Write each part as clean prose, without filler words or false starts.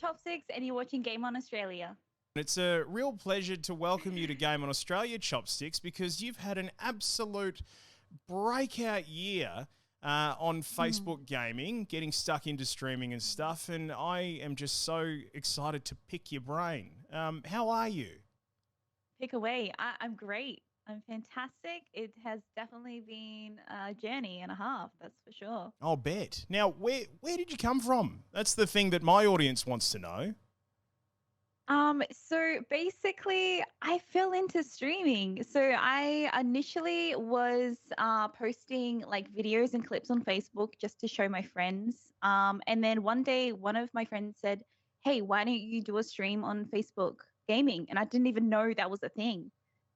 Chopsticks, and you're watching Game On Australia. It's a real pleasure to welcome you to Game on Australia, Chopsticks, because you've had an absolute breakout year on Facebook gaming, getting stuck into streaming and stuff, and I am just so excited to pick your brain. How are you? Pick away. I'm great. I'm fantastic. It has definitely been a journey and a half, that's for sure. I'll bet. Now, where did you come from? That's the thing that my audience wants to know. So basically, I fell into streaming. So I initially was posting like videos and clips on Facebook just to show my friends. And then one day, one of my friends said, "Hey, why don't you do a stream on Facebook gaming?" And I didn't even know that was a thing.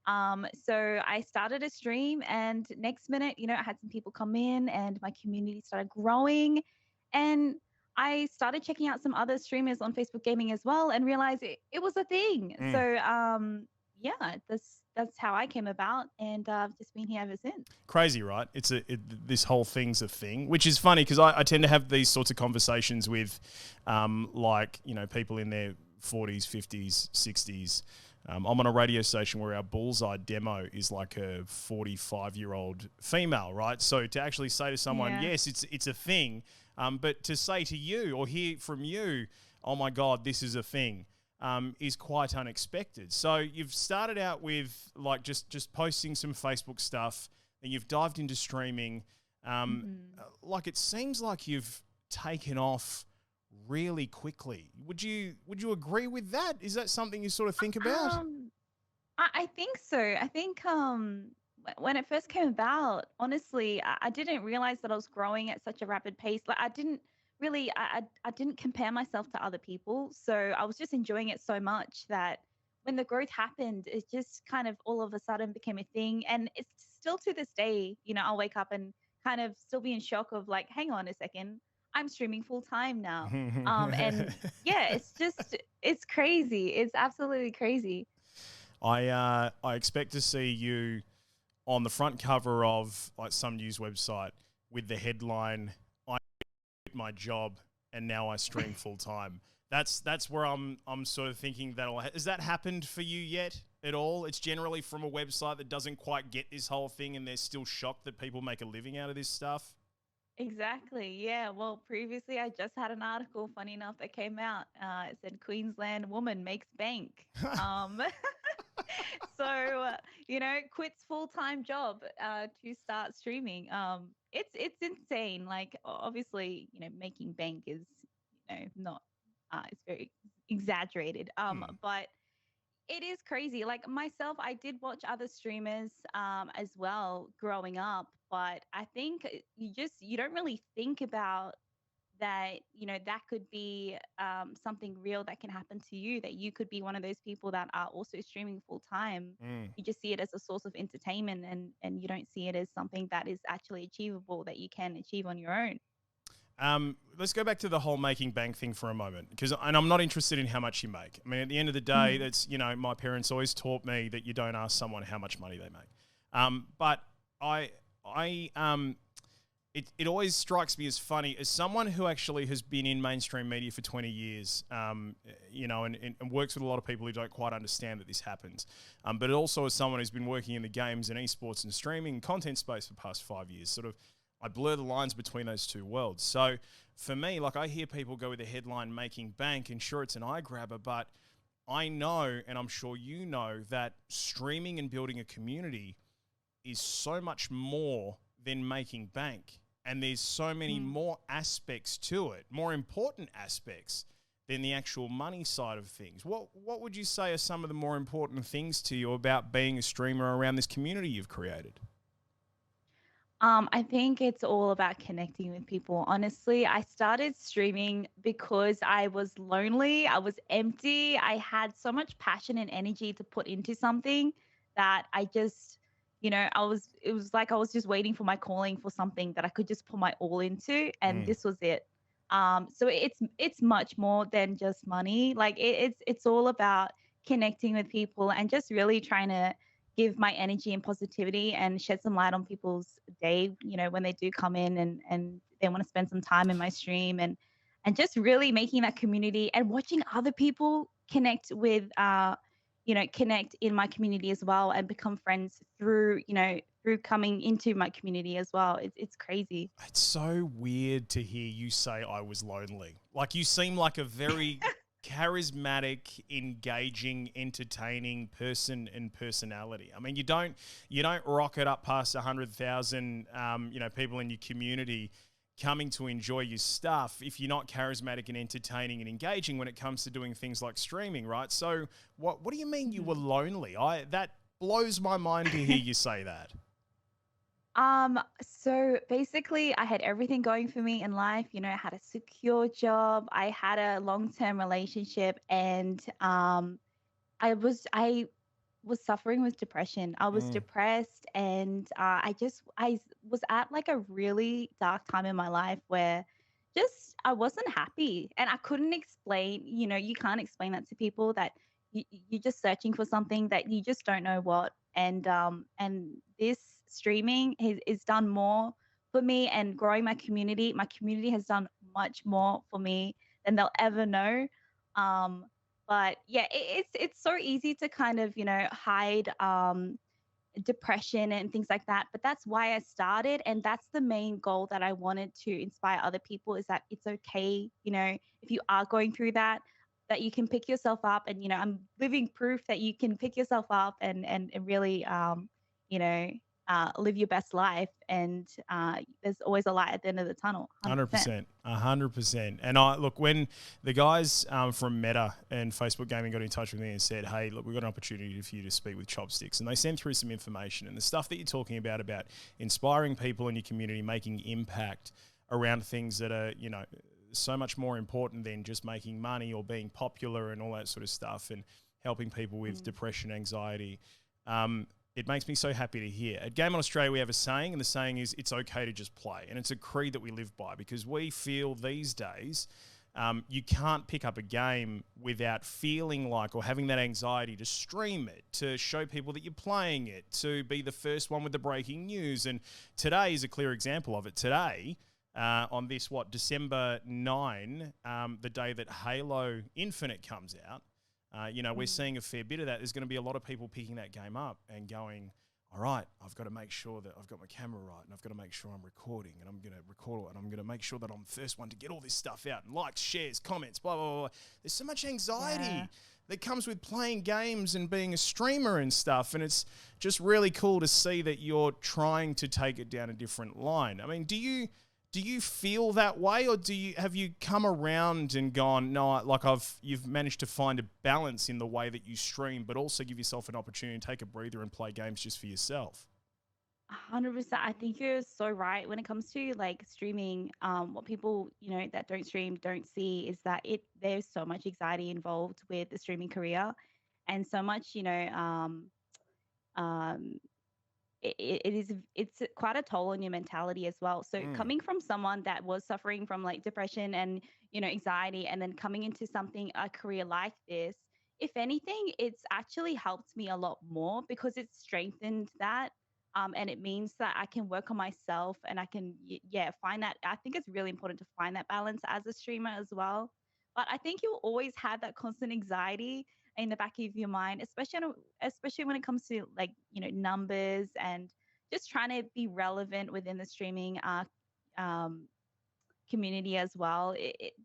So I started a stream, and next minute, I had some people come in, and my community started growing, and I started checking out some other streamers on Facebook Gaming as well, and realized it was a thing. So yeah, that's how I came about, and I've just been here ever since. Crazy, right? This whole thing's a thing, which is funny because I tend to have these sorts of conversations with, people in their 40s, 50s, 60s. I'm on a radio station where our bullseye demo is like a 45-year-old female, right? So to actually say to someone, yes, it's a thing, but to say to you or hear from you, oh my God, this is a thing, is quite unexpected. So you've started out with like just posting some Facebook stuff, and you've dived into streaming. Like it seems like you've taken off really quickly. Would you agree with that? Is that something you sort of think about? I think so. I think when it first came about, honestly, I didn't realize that I was growing at such a rapid pace. Like I didn't really, I didn't compare myself to other people. So I was just enjoying it so much that when the growth happened, it just kind of all of a sudden became a thing. And it's still to this day, I'll wake up and kind of still be in shock of like, hang on a second, I'm streaming full time now. And yeah, it's crazy. It's absolutely crazy. I expect to see you on the front cover of like some news website with the headline, "I quit my job and now I stream full time." That's where I'm sort of thinking has that happened for you yet at all? It's generally from a website that doesn't quite get this whole thing, and they're still shocked that people make a living out of this stuff. Exactly. Yeah. Well, previously I just had an article, funny enough, that came out. It said Queensland woman makes bank. Um, quits full-time job to start streaming. It's insane. Like obviously, making bank is, not it's very exaggerated. But it is crazy. Like myself, I did watch other streamers as well growing up, but I think you don't really think about that, that could be something real that can happen to you, that you could be one of those people that are also streaming full time. You just see it as a source of entertainment, and you don't see it as something that is actually achievable, that you can achieve on your own. Let's go back to the whole making bank thing for a moment, and I'm not interested in how much you make. I mean, at the end of the day, that's, my parents always taught me that you don't ask someone how much money they make. But it always strikes me as funny as someone who actually has been in mainstream media for 20 years, and works with a lot of people who don't quite understand that this happens. But also as someone who's been working in the games and esports and streaming and content space for the past 5 years, sort of, I blur the lines between those two worlds. So for me, like I hear people go with the headline making bank, and sure, it's an eye grabber, but I know, and I'm sure you know, that streaming and building a community is so much more than making bank. And there's so many more aspects to it, more important aspects than the actual money side of things. What would you say are some of the more important things to you about being a streamer around this community you've created? I think it's all about connecting with people. Honestly, I started streaming because I was lonely, I was empty, I had so much passion and energy to put into something that I just, it was like I was just waiting for my calling, for something that I could just put my all into, and this was it. So it's much more than just money. Like it's all about connecting with people and just really trying to give my energy and positivity and shed some light on people's day, when they do come in and they want to spend some time in my stream. And and just really making that community and watching other people connect with, connect in my community as well and become friends through, through coming into my community as well. It's crazy. It's so weird to hear you say I was lonely. Like, you seem like a very charismatic, engaging, entertaining person and personality. I mean, you don't rocket up past 100,000 people in your community coming to enjoy your stuff if you're not charismatic and entertaining and engaging when it comes to doing things like streaming, right? So what do you mean you were lonely? That blows my mind to hear you say that. So basically I had everything going for me in life. I had a secure job, I had a long-term relationship, and I was suffering with depression. I was Mm. depressed, and I was at like a really dark time in my life where just I wasn't happy, and I couldn't explain. You can't explain that to people, that you're just searching for something that you just don't know what. And this streaming is done more for me, and growing my community. My community has done much more for me than they'll ever know. Um, but yeah, it's so easy to kind of, hide depression and things like that. But that's why I started, and that's the main goal that I wanted to inspire other people, is that it's okay, if you are going through that, that you can pick yourself up. And I'm living proof that you can pick yourself up and really you know live your best life. And there's always a light at the end of the tunnel. 100%. 100%, 100%. And I look, when the guys from Meta and Facebook Gaming got in touch with me and said, "Hey, look, we've got an opportunity for you to speak with Chopsticks," and they sent through some information and the stuff that you're talking about inspiring people in your community, making impact around things that are, so much more important than just making money or being popular and all that sort of stuff, and helping people with depression, anxiety. It makes me so happy to hear. At Game On Australia, we have a saying, and the saying is, it's okay to just play. And it's a creed that we live by, because we feel these days you can't pick up a game without feeling like, or having that anxiety to stream it, to show people that you're playing it, to be the first one with the breaking news. And today is a clear example of it. Today, on this, December 9, the day that Halo Infinite comes out, we're seeing a fair bit of that. There's going to be a lot of people picking that game up and going, all right, I've got to make sure that I've got my camera right, and I've got to make sure I'm recording, and I'm going to record it, and I'm going to make sure that I'm the first one to get all this stuff out, and likes, shares, comments, blah, blah, blah. There's so much anxiety that comes with playing games and being a streamer and stuff, and it's just really cool to see that you're trying to take it down a different line. I mean, do you feel that way, or have you come around and gone, no, like you've managed to find a balance in the way that you stream, but also give yourself an opportunity to take a breather and play games just for yourself? 100%. I think you're so right when it comes to like streaming. What people, that don't stream don't see is that there's so much anxiety involved with the streaming career, and so much, um, it's quite a toll on your mentality as well. So Mm. coming from someone that was suffering from like depression and, anxiety, and then coming into a career like this, if anything, it's actually helped me a lot more, because it's strengthened that. And it means that I can work on myself, and I can, find that. I think it's really important to find that balance as a streamer as well. But I think you'll always have that constant anxiety in the back of your mind, especially when it comes to like, numbers, and just trying to be relevant within the streaming um, community as well.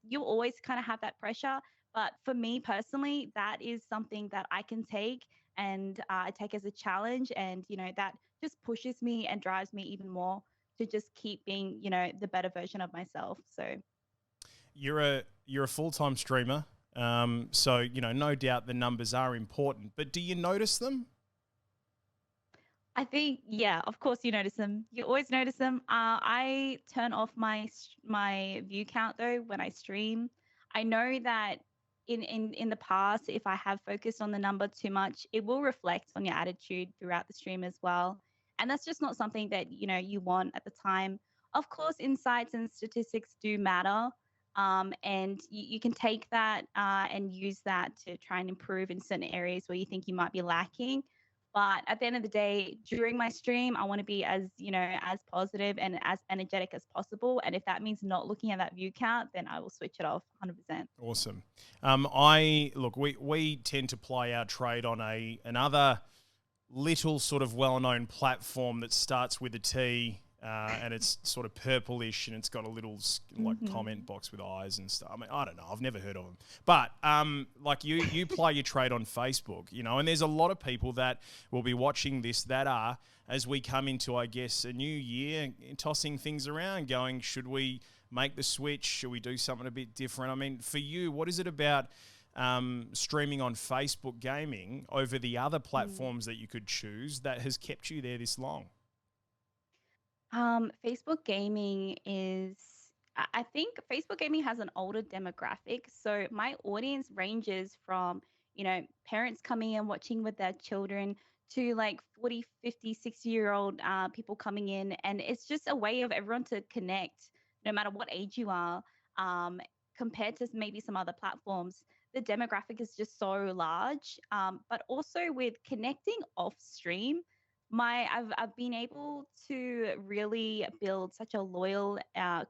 You'll always kind of have that pressure. But for me personally, that is something that I can take, and I take as a challenge, and that just pushes me and drives me even more to just keep being, the better version of myself. So You're a full-time streamer. So, no doubt the numbers are important, but do you notice them? I think, yeah, of course you notice them. You always notice them. I turn off my view count though when I stream. I know that in the past, if I have focused on the number too much, it will reflect on your attitude throughout the stream as well. And that's just not something that you want at the time. Of course, insights and statistics do matter. And you can take that and use that to try and improve in certain areas where you think you might be lacking. But at the end of the day, during my stream, I want to be as, as positive and as energetic as possible. And if that means not looking at that view count, then I will switch it off 100%. Awesome. We tend to play our trade on another little sort of well-known platform that starts with a T, and it's sort of purplish, and it's got a little comment box with eyes and stuff. I mean, I don't know. I've never heard of them. But you play your trade on Facebook, and there's a lot of people that will be watching this that are, as we come into, I guess, a new year, tossing things around, going, should we make the switch? Should we do something a bit different? I mean, for you, what is it about streaming on Facebook gaming over the other platforms that you could choose that has kept you there this long? Facebook gaming is, I think Facebook gaming has an older demographic. So my audience ranges from, parents coming in watching with their children to like 40, 50, 60-year-old people coming in. And it's just a way of everyone to connect, no matter what age you are, compared to maybe some other platforms. The demographic is just so large. But also with connecting off stream, I've been able to really build such a loyal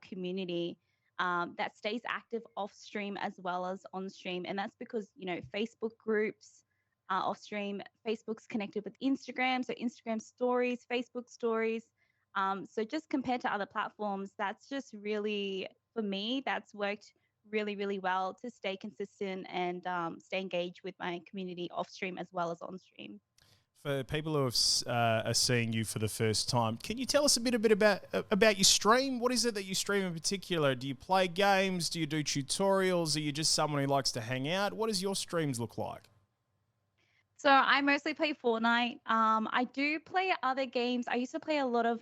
community that stays active off stream as well as on stream, and that's because Facebook groups off stream. Facebook's connected with Instagram, so Instagram stories, Facebook stories. So just compared to other platforms, that's just really, for me, that's worked really, really well to stay consistent and stay engaged with my community off stream as well as on stream. For people who are seeing you for the first time, can you tell us a bit about your stream? What is it that you stream in particular? Do you play games? Do you do tutorials? Are you just someone who likes to hang out? What does your streams look like? So I mostly play Fortnite. I do play other games. I used to play a lot of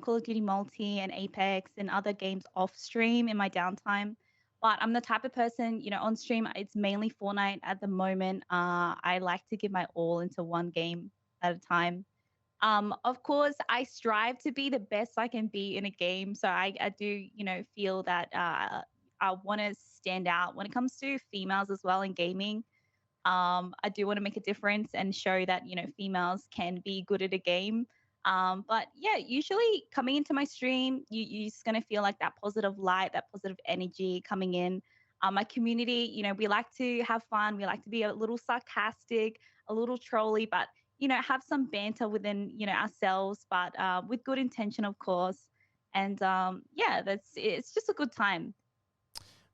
Call of Duty Multi and Apex and other games off stream in my downtime. But I'm the type of person, on stream, it's mainly Fortnite at the moment. I like to give my all into one game at a time. Of course, I strive to be the best I can be in a game. So I do, feel that I want to stand out when it comes to females as well in gaming. I do want to make a difference and show that, females can be good at a game. But yeah, usually coming into my stream, you're just going to feel like that positive light, that positive energy coming in. My community, we like to have fun. We like to be a little sarcastic, a little trolly, but, have some banter within, ourselves, but with good intention, of course. And yeah, it's just a good time.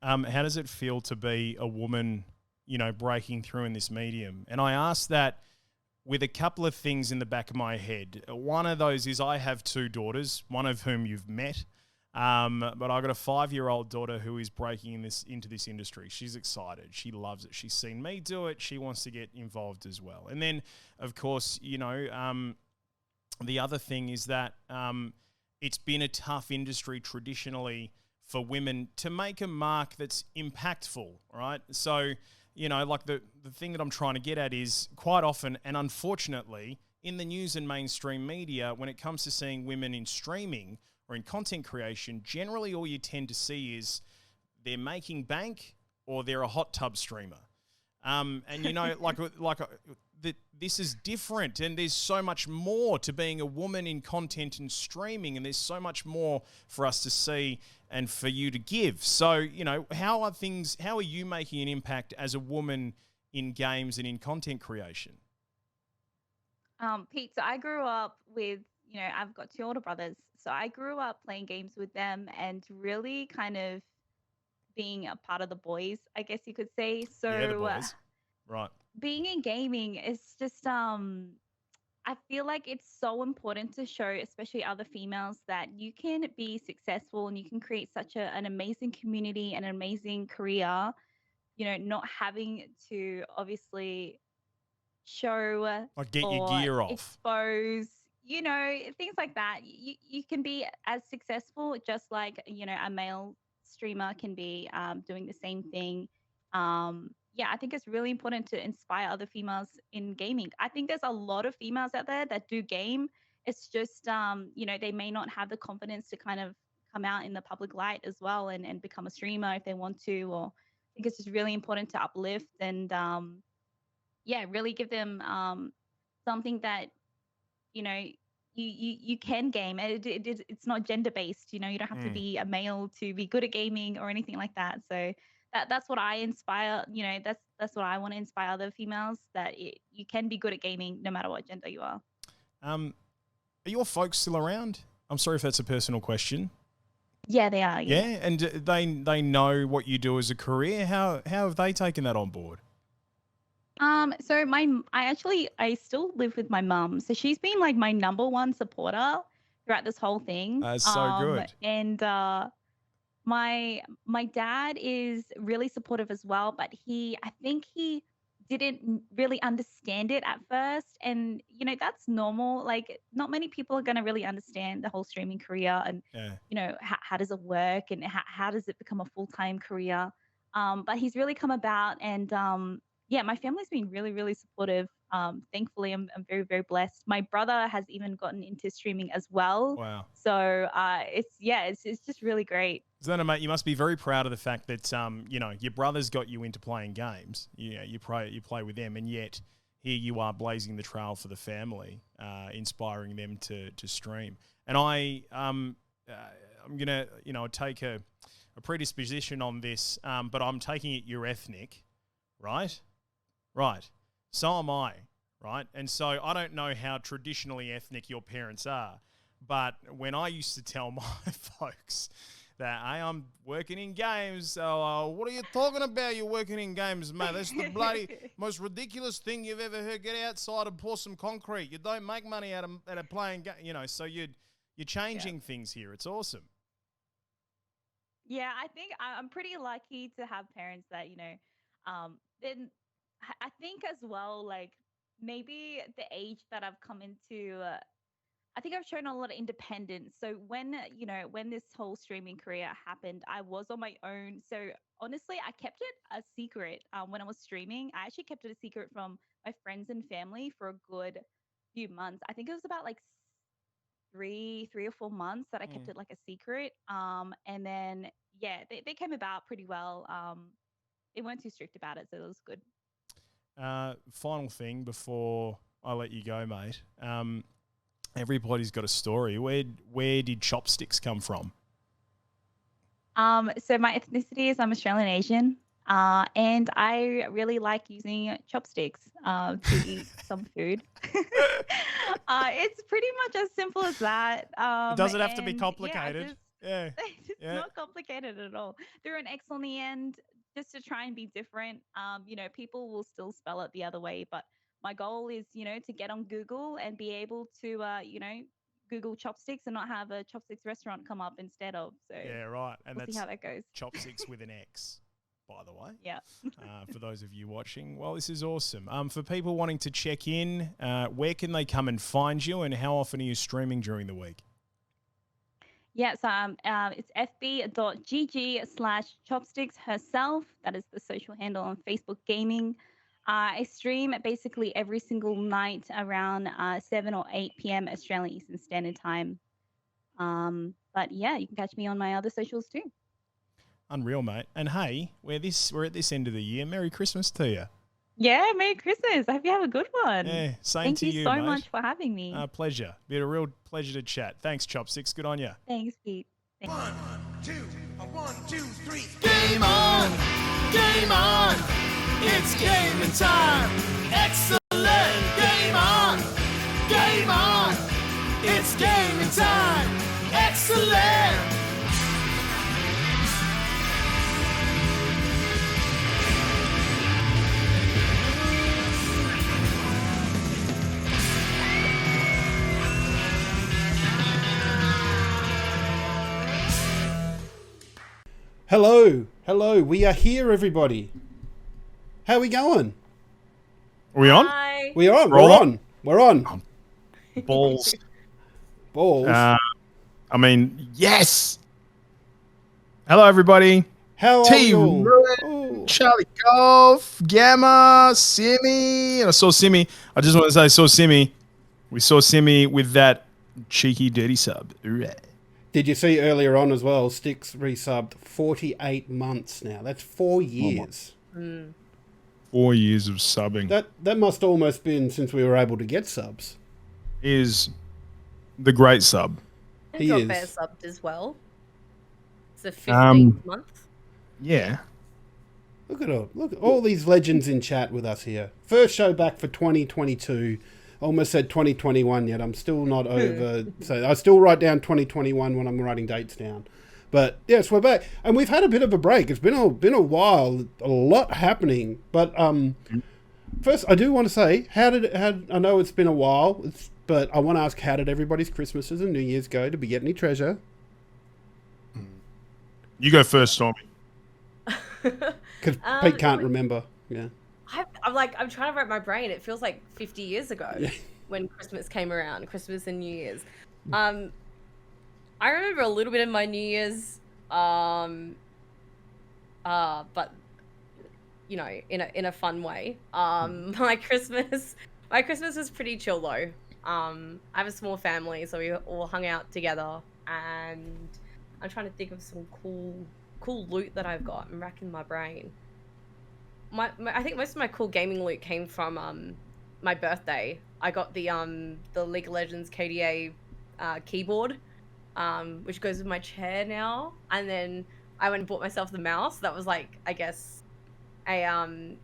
How does it feel to be a woman, breaking through in this medium? And I ask that with a couple of things in the back of my head. One of those is I have two daughters, one of whom you've met, but I've got a 5-year-old daughter who is breaking into this industry. She's excited. She loves it. She's seen me do it. She wants to get involved as well. And then, of course, the other thing is that it's been a tough industry traditionally for women to make a mark that's impactful, right? So, the thing that I'm trying to get at is quite often, and unfortunately, in the news and mainstream media, when it comes to seeing women in streaming or in content creation, generally all you tend to see is they're making bank or they're a hot tub streamer. And this is different, and there's so much more to being a woman in content and streaming, and there's so much more for us to see and for you to give. So, how are you making an impact as a woman in games and in content creation? Pete, so I grew up with, I've got two older brothers. So I grew up playing games with them and really kind of being a part of the boys, I guess you could say. So yeah, the boys. Right. Being in gaming is just I feel like it's so important to show, especially other females, that you can be successful and you can create such an amazing community and an amazing career, not having to obviously show Like get or your gear off. expose, things like that. You can be as successful just like, a male streamer can be doing the same thing. Yeah, I think it's really important to inspire other females in gaming. I think there's a lot of females out there that do game. It's just, they may not have the confidence to kind of come out in the public light as well and become a streamer if they want to. Or I think it's just really important to uplift and, yeah, really give them something that, you know, you can game. It's not gender based. You know, you don't have to be a male to be good at gaming or anything like that. So that's what I inspire. You know, that's what I want to inspire other females, that you can be good at gaming no matter what gender you are. Are your folks still around? I'm sorry if that's a personal question. Yeah, they are. Yeah, and they know what you do as a career. How have they taken that on board? So I still live with my mum. So she's been like my number one supporter throughout this whole thing. That's so good. And my dad is really supportive as well, but I think he didn't really understand it at first. And you know, that's normal. Like, not many people are going to really understand the whole streaming career, and you know, how does it work, and how does it become a full-time career. But he's really come about, and yeah, my family's been really, really supportive. Thankfully, I'm very, very blessed. My brother has even gotten into streaming as well. Wow. So it's just really great. So then, mate, you must be very proud of the fact that you know, your brother's got you into playing games. You play with them, and yet here you are blazing the trail for the family, inspiring them to stream. And I'm gonna, you know, take a predisposition on this, but I'm taking it you're ethnic, right? Right. So am I, right? And so I don't know how traditionally ethnic your parents are, but when I used to tell my folks that, hey, I'm working in games, so what are you talking about? You're working in games, mate. That's the bloody most ridiculous thing you've ever heard. Get outside and pour some concrete. You don't make money out of playing games, you know. So you're changing things here. It's awesome. Yeah, I think I'm pretty lucky to have parents that, you know, then I think as well, like maybe the age that I've come into, I think I've shown a lot of independence. So when, you know, when this whole streaming career happened, I was on my own. So honestly, I kept it a secret when I was streaming. I actually kept it a secret from my friends and family for a good few months. I think it was about like three or 4 months that I kept it like a secret. And then, yeah, they came about pretty well. They weren't too strict about it, so it was good. Final thing before I let you go, mate. Everybody's got a story. Where did chopsticks come from? So my ethnicity is I'm Australian Asian, and I really like using chopsticks to eat some food. It's pretty much as simple as that. Does it have to be complicated? Yeah, it's not complicated at all. Threw an X on the end just to try and be different. You know, people will still spell it the other way, but my goal is, you know, to get on Google and be able to, you know, Google chopsticks and not have a chopsticks restaurant come up instead of. So yeah, right. And we'll see how that goes. Chopsticks with an X, by the way. Yeah. For those of you watching, well, this is awesome. For people wanting to check in, where can they come and find you, and how often are you streaming during the week? Yeah, so it's fb.gg/chopsticks herself. That is the social handle on Facebook Gaming. I stream basically every single night around 7 or 8 p.m. Australian Eastern Standard Time. But yeah, you can catch me on my other socials too. Unreal, mate. And hey, we're at this end of the year. Merry Christmas to you. Yeah, Merry Christmas. I hope you have a good one. Yeah, same Thank to you, so mate. much for having me. Pleasure. Been a real pleasure to chat. Thanks, Chopsticks. Good on you. Thanks, Pete. Thanks. 1, 2, 3. Game on! Game on! It's gaming time! Excellent! Game on! Game on! It's gaming time! Excellent! Hello, we are here, everybody. How are we going? Are we on? Hi. We're on. Balls. Balls. I mean, yes. Hello, everybody. How are T. you all? Ruin, Oh. Charlie Golf, Gamma, Simi. I saw Simi. I just want to say I saw Simi. We saw Simi with that cheeky, dirty sub. Hooray. Did you see earlier on as well, Sticks resubbed 48 months now. That's 4 years. 4 years of subbing. That must almost been since we were able to get subs. Is the great sub. He Drop is. Bear subbed as well. It's the 15th month. Yeah. Look at all these legends in chat with us here. First show back for 2022. Almost said 2021 yet. I'm still not over. So I still write down 2021 when I'm writing dates down. But yes, we're back, and we've had a bit of a break. It's been a while, a lot happening. But first, I do want to say, I know it's been a while, but I want to ask, how did everybody's Christmases and New Year's go? Did we get any treasure? You go first, Stormy. Because Pete can't remember. Yeah. I'm trying to wrap my brain. It feels like 50 years ago when Christmas came around, Christmas and New Year's. I remember a little bit of my New Year's, but you know, in a fun way. My Christmas was pretty chill though. I have a small family, so we all hung out together, and I'm trying to think of some cool loot that I've got. I'm racking my brain. I think most of my cool gaming loot came from my birthday. I got the League of Legends KDA keyboard, which goes with my chair now, and then I went and bought myself the mouse. That was like, I guess, a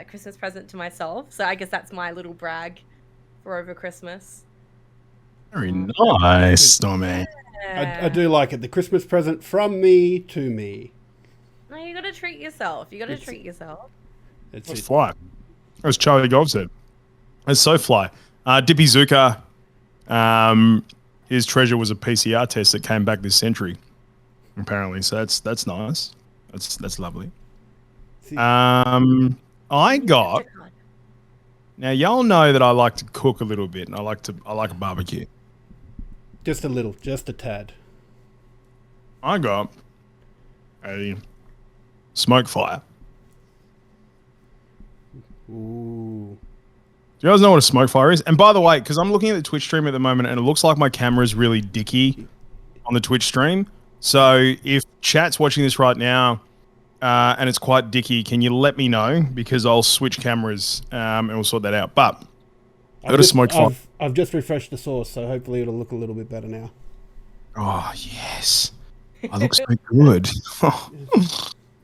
Christmas present to myself. So I guess that's my little brag for over Christmas. Very nice, Stormy. I do like it. The Christmas present from me to me. No, you gotta treat yourself. Treat yourself. It's Fly. As Charlie Gold said. It's so fly. Dippy Zuka, his treasure was a PCR test that came back this century, apparently. So that's nice. That's lovely. I got. Now y'all know that I like to cook a little bit, and I like a barbecue. Just a little, just a tad. I got a smoke fire. Ooh. Do you guys know what a smoke fire is? And by the way, because I'm looking at the Twitch stream at the moment, and it looks like my camera is really dicky on the Twitch stream. So if chat's watching this right now, and it's quite dicky, can you let me know? Because I'll switch cameras, and we'll sort that out. But I got a smoke fire. I've just refreshed the source, so hopefully it'll look a little bit better now. Oh yes, I look so good.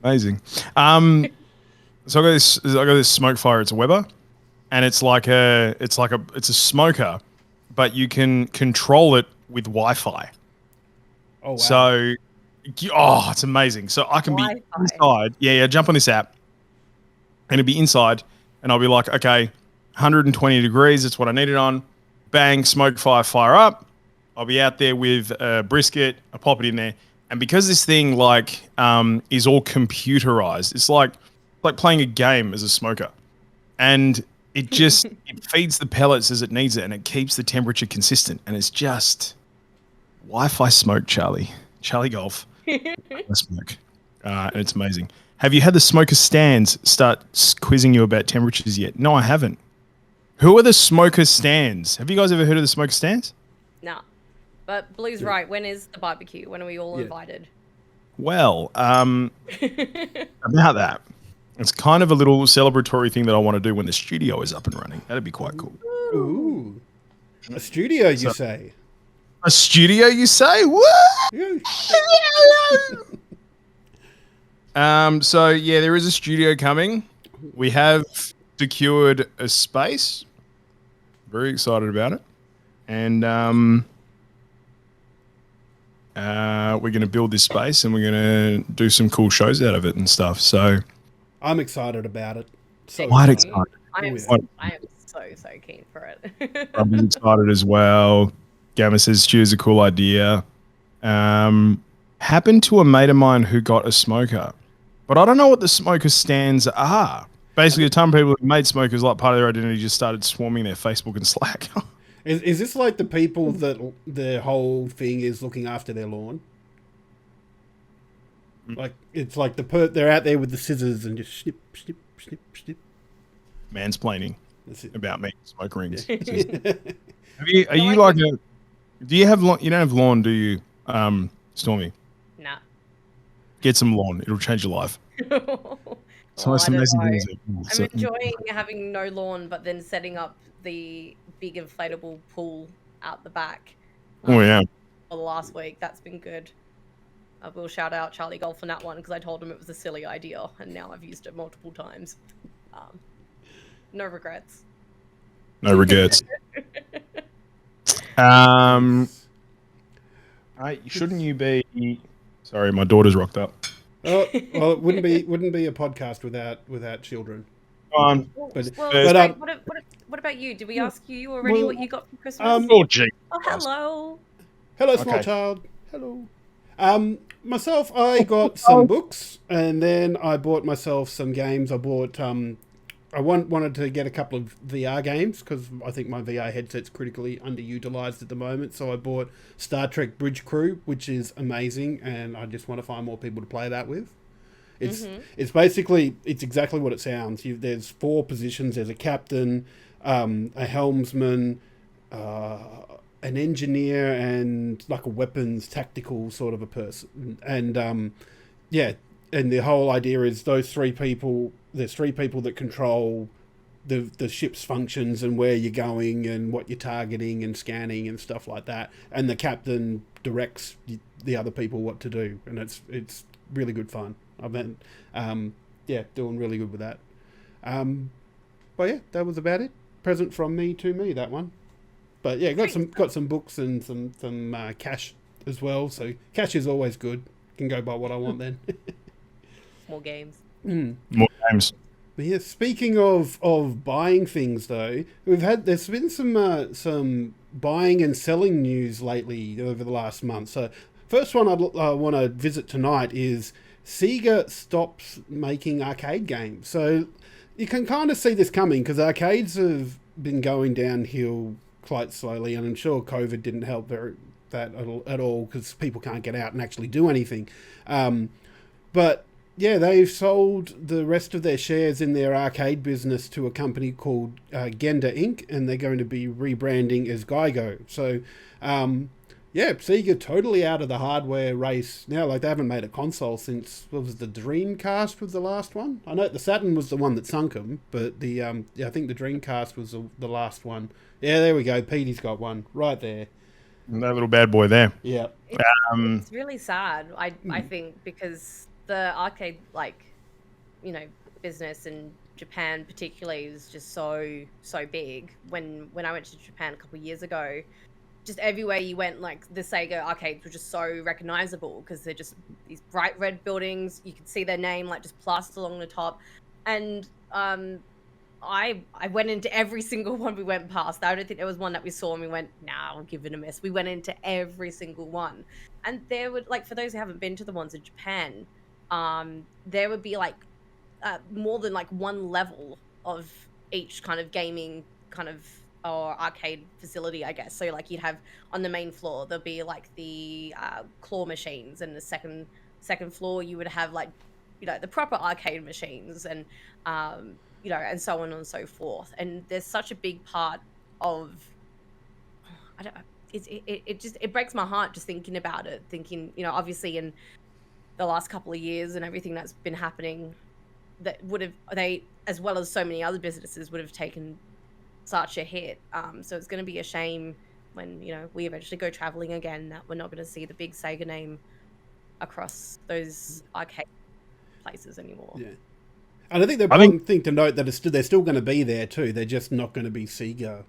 Amazing. So I got this smoke fire. It's a Weber, and it's a smoker, but you can control it with Wi-Fi. Oh wow! So, it's amazing. So I can be inside. Yeah. Jump on this app, and it'll be inside, and I'll be like, okay, 120 degrees. That's what I need it on. Bang, smoke fire up. I'll be out there with a brisket. I pop it in there, and because this thing is all computerized, it's like playing a game as a smoker, and it just it feeds the pellets as it needs it, and it keeps the temperature consistent, and it's just Wi-Fi smoke, Charlie Golf, smoke, and it's amazing. Have you had the smoker stands start quizzing you about temperatures yet? No, I haven't. Who are the smoker stands? Have you guys ever heard of the smoker stands? No. But Blue's right. When is the barbecue? When are we all invited? Well, about that. It's kind of a little celebratory thing that I want to do when the studio is up and running. That'd be quite cool. Ooh. A studio, you say? A studio, you say? Woo! So, yeah, there is a studio coming. We have secured a space. Very excited about it. And we're going to build this space, and we're going to do some cool shows out of it and stuff. So I'm excited about it. So quite excited. I am so keen for it. I'm excited as well. Gamma says Stu is a cool idea. Happened to a mate of mine who got a smoker, but I don't know what the smoker stands are. Basically, a ton of people who made smokers like part of their identity just started swarming their Facebook and Slack. Is this like the people that their whole thing is looking after their lawn? Like it's like they're out there with the scissors and just snip, snip, snip, snip. Mansplaining about me, smoke rings. Yeah. Do you have lawn? You don't have lawn, do you, Stormy? Nah. Get some lawn. It'll change your life. It's the most I don't amazing know. thing. I'm enjoying having no lawn, but then setting up the big inflatable pool out the back. Oh yeah. For the last week, that's been good. I will shout out Charlie Golf on that one because I told him it was a silly idea, and now I've used it multiple times. No regrets. No regrets. Shouldn't you be? Sorry, my daughter's rocked up. Oh, well, it wouldn't be a podcast without children. Well, But what about you? Did we ask you already what you got for Christmas? Oh, gee. Oh, hello. Hello, small child. Hello. Myself, I got some books, and then I bought myself some games. I bought I wanted to get a couple of VR games because I think my VR headset's critically underutilized at the moment. So I bought Star Trek Bridge Crew, which is amazing, and I just want to find more people to play that with. It's basically exactly what it sounds. There's 4 positions. There's a captain, a helmsman, an engineer, and like a weapons tactical sort of a person. And and the whole idea is those 3 people. There's 3 people that control the ship's functions and where you're going and what you're targeting and scanning and stuff like that. And the captain directs the other people what to do, and it's really good fun. I've been doing really good with that. But yeah, that was about it. Present from me to me, that one. But yeah, got some books and some cash as well. So cash is always good. Can go buy what I want then. More games. More games. But yeah, speaking of buying things though, there's been some buying and selling news lately over the last month. So first one I want to visit tonight is Sega stops making arcade games. So you can kind of see this coming because arcades have been going downhill quite slowly, and I'm sure COVID didn't help that at all because people can't get out and actually do anything. But yeah, they've sold the rest of their shares in their arcade business to a company called Genda Inc., and they're going to be rebranding as Geigo. So, Sega totally out of the hardware race now. Like, they haven't made a console since, what was the Dreamcast was the last one? I know the Saturn was the one that sunk them, but I think the Dreamcast was the last one. Yeah, there we go. Petey's got one right there. That little bad boy there. Yeah. It's really sad, I think, because the arcade, business in Japan particularly is just so big. When I went to Japan a couple of years ago, just everywhere you went, like, the Sega arcades were just so recognizable because they're just these bright red buildings. You could see their name, like, just plastered along the top. And I went into every single one we went past. I don't think there was one that we saw and we went, nah, we'll give it a miss. We went into every single one. And there would, like, for those who haven't been to the ones in Japan, there would be like more than like one level of each kind of gaming kind of or arcade facility, I guess. So like you'd have on the main floor there'll be like the claw machines, and the second floor you would have like the proper arcade machines, and and so on and so forth. And there's such a big part of it breaks my heart just thinking about it, thinking obviously in the last couple of years and everything that's been happening, that they, as well as so many other businesses, would have taken such a hit. So it's going to be a shame when, we eventually go traveling again, that we're not going to see the big Sega name across those arcade places anymore. Yeah. And I think the important thing to note that they're still going to be there too. They're just not going to be Sega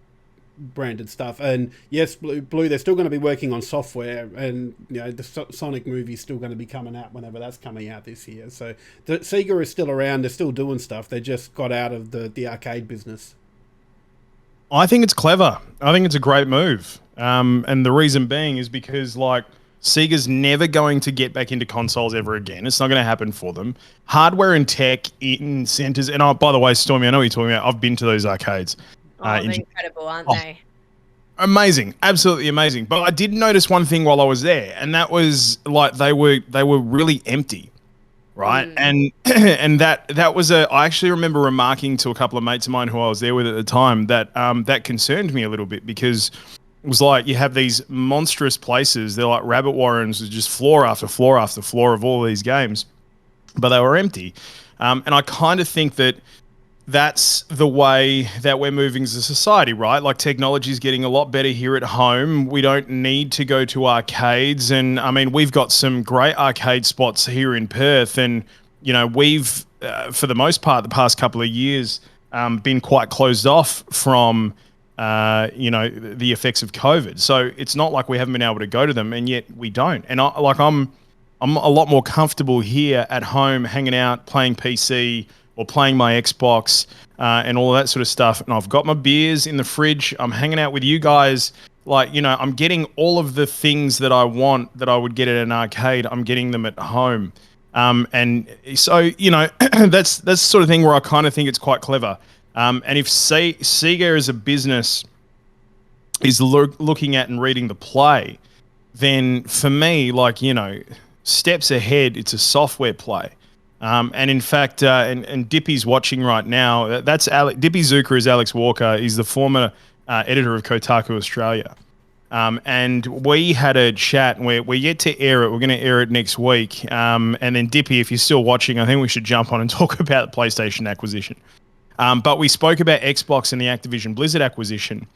branded stuff. And yes, Blue, they're still going to be working on software, and the Sonic movie's still going to be coming out whenever that's coming out this year. So the Sega is still around. They're still doing stuff. They just got out of the arcade business. I think it's clever. I think it's a great move. And the reason being is because Sega's never going to get back into consoles ever again. It's not going to happen for them. Hardware and tech in centers. And by the way, Stormy, I know what you're talking about. I've been to those arcades. They're incredible, aren't they? Amazing, absolutely amazing. But I did notice one thing while I was there, and that was they were really empty, right? And that was I actually remember remarking to a couple of mates of mine who I was there with at the time that that concerned me a little bit, because it was like you have these monstrous places. They're like rabbit warrens, with just floor after floor after floor of all these games, but they were empty. And I kind of think that that's the way that we're moving as a society, right? Like technology is getting a lot better here at home. We don't need to go to arcades. And I mean, we've got some great arcade spots here in Perth. And, you know, we've, for the most part, the past couple of years, been quite closed off from, you know, the effects of COVID. So it's not like we haven't been able to go to them, and yet we don't. And I'm a lot more comfortable here at home, hanging out, playing PC, or playing my Xbox and all of that sort of stuff. And I've got my beers in the fridge. I'm hanging out with you guys. Like, you know, I'm getting all of the things that I want that I would get at an arcade. I'm getting them at home. And so, you know, that's the sort of thing where I kind of think it's quite clever. And if Sega as a business is looking at and reading the play, then for me, like, you know, steps ahead, it's a software play. And in fact, and Dippy's watching right now. That's Dippy Zucker is Alex Walker. He's the former editor of Kotaku Australia. And we had a chat, and we're yet to air it. We're going to air it next week. And then Dippy, if you're still watching, I think we should jump on and talk about the PlayStation acquisition. But we spoke about Xbox and the Activision Blizzard acquisition.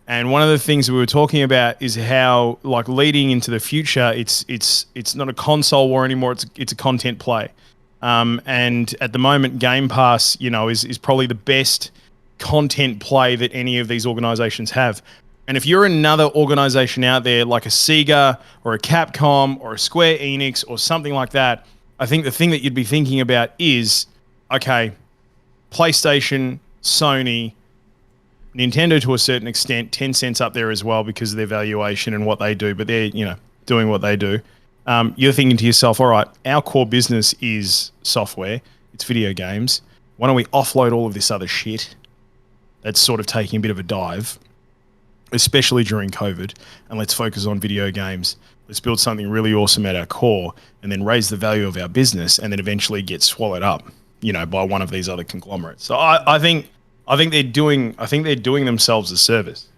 And one of the things we were talking about is how, like, leading into the future, it's not a console war anymore. It's a content play. And at the moment, Game Pass, you know, is probably the best content play that any of these organizations have. And if you're another organization out there like a Sega or a Capcom or a Square Enix or something like that, I think the thing that you'd be thinking about is, okay, PlayStation, Sony, Nintendo to a certain extent, Tencent's up there as well because of their valuation and what they do, but they're, you know, doing what they do. You're thinking to yourself, all right, our core business is software. It's video games. Why don't we offload all of this other shit that's sort of taking a bit of a dive, especially during COVID, and let's focus on video games. Let's build something really awesome at our core and then raise the value of our business and then eventually get swallowed up, you know, by one of these other conglomerates. So I think they're doing themselves a service.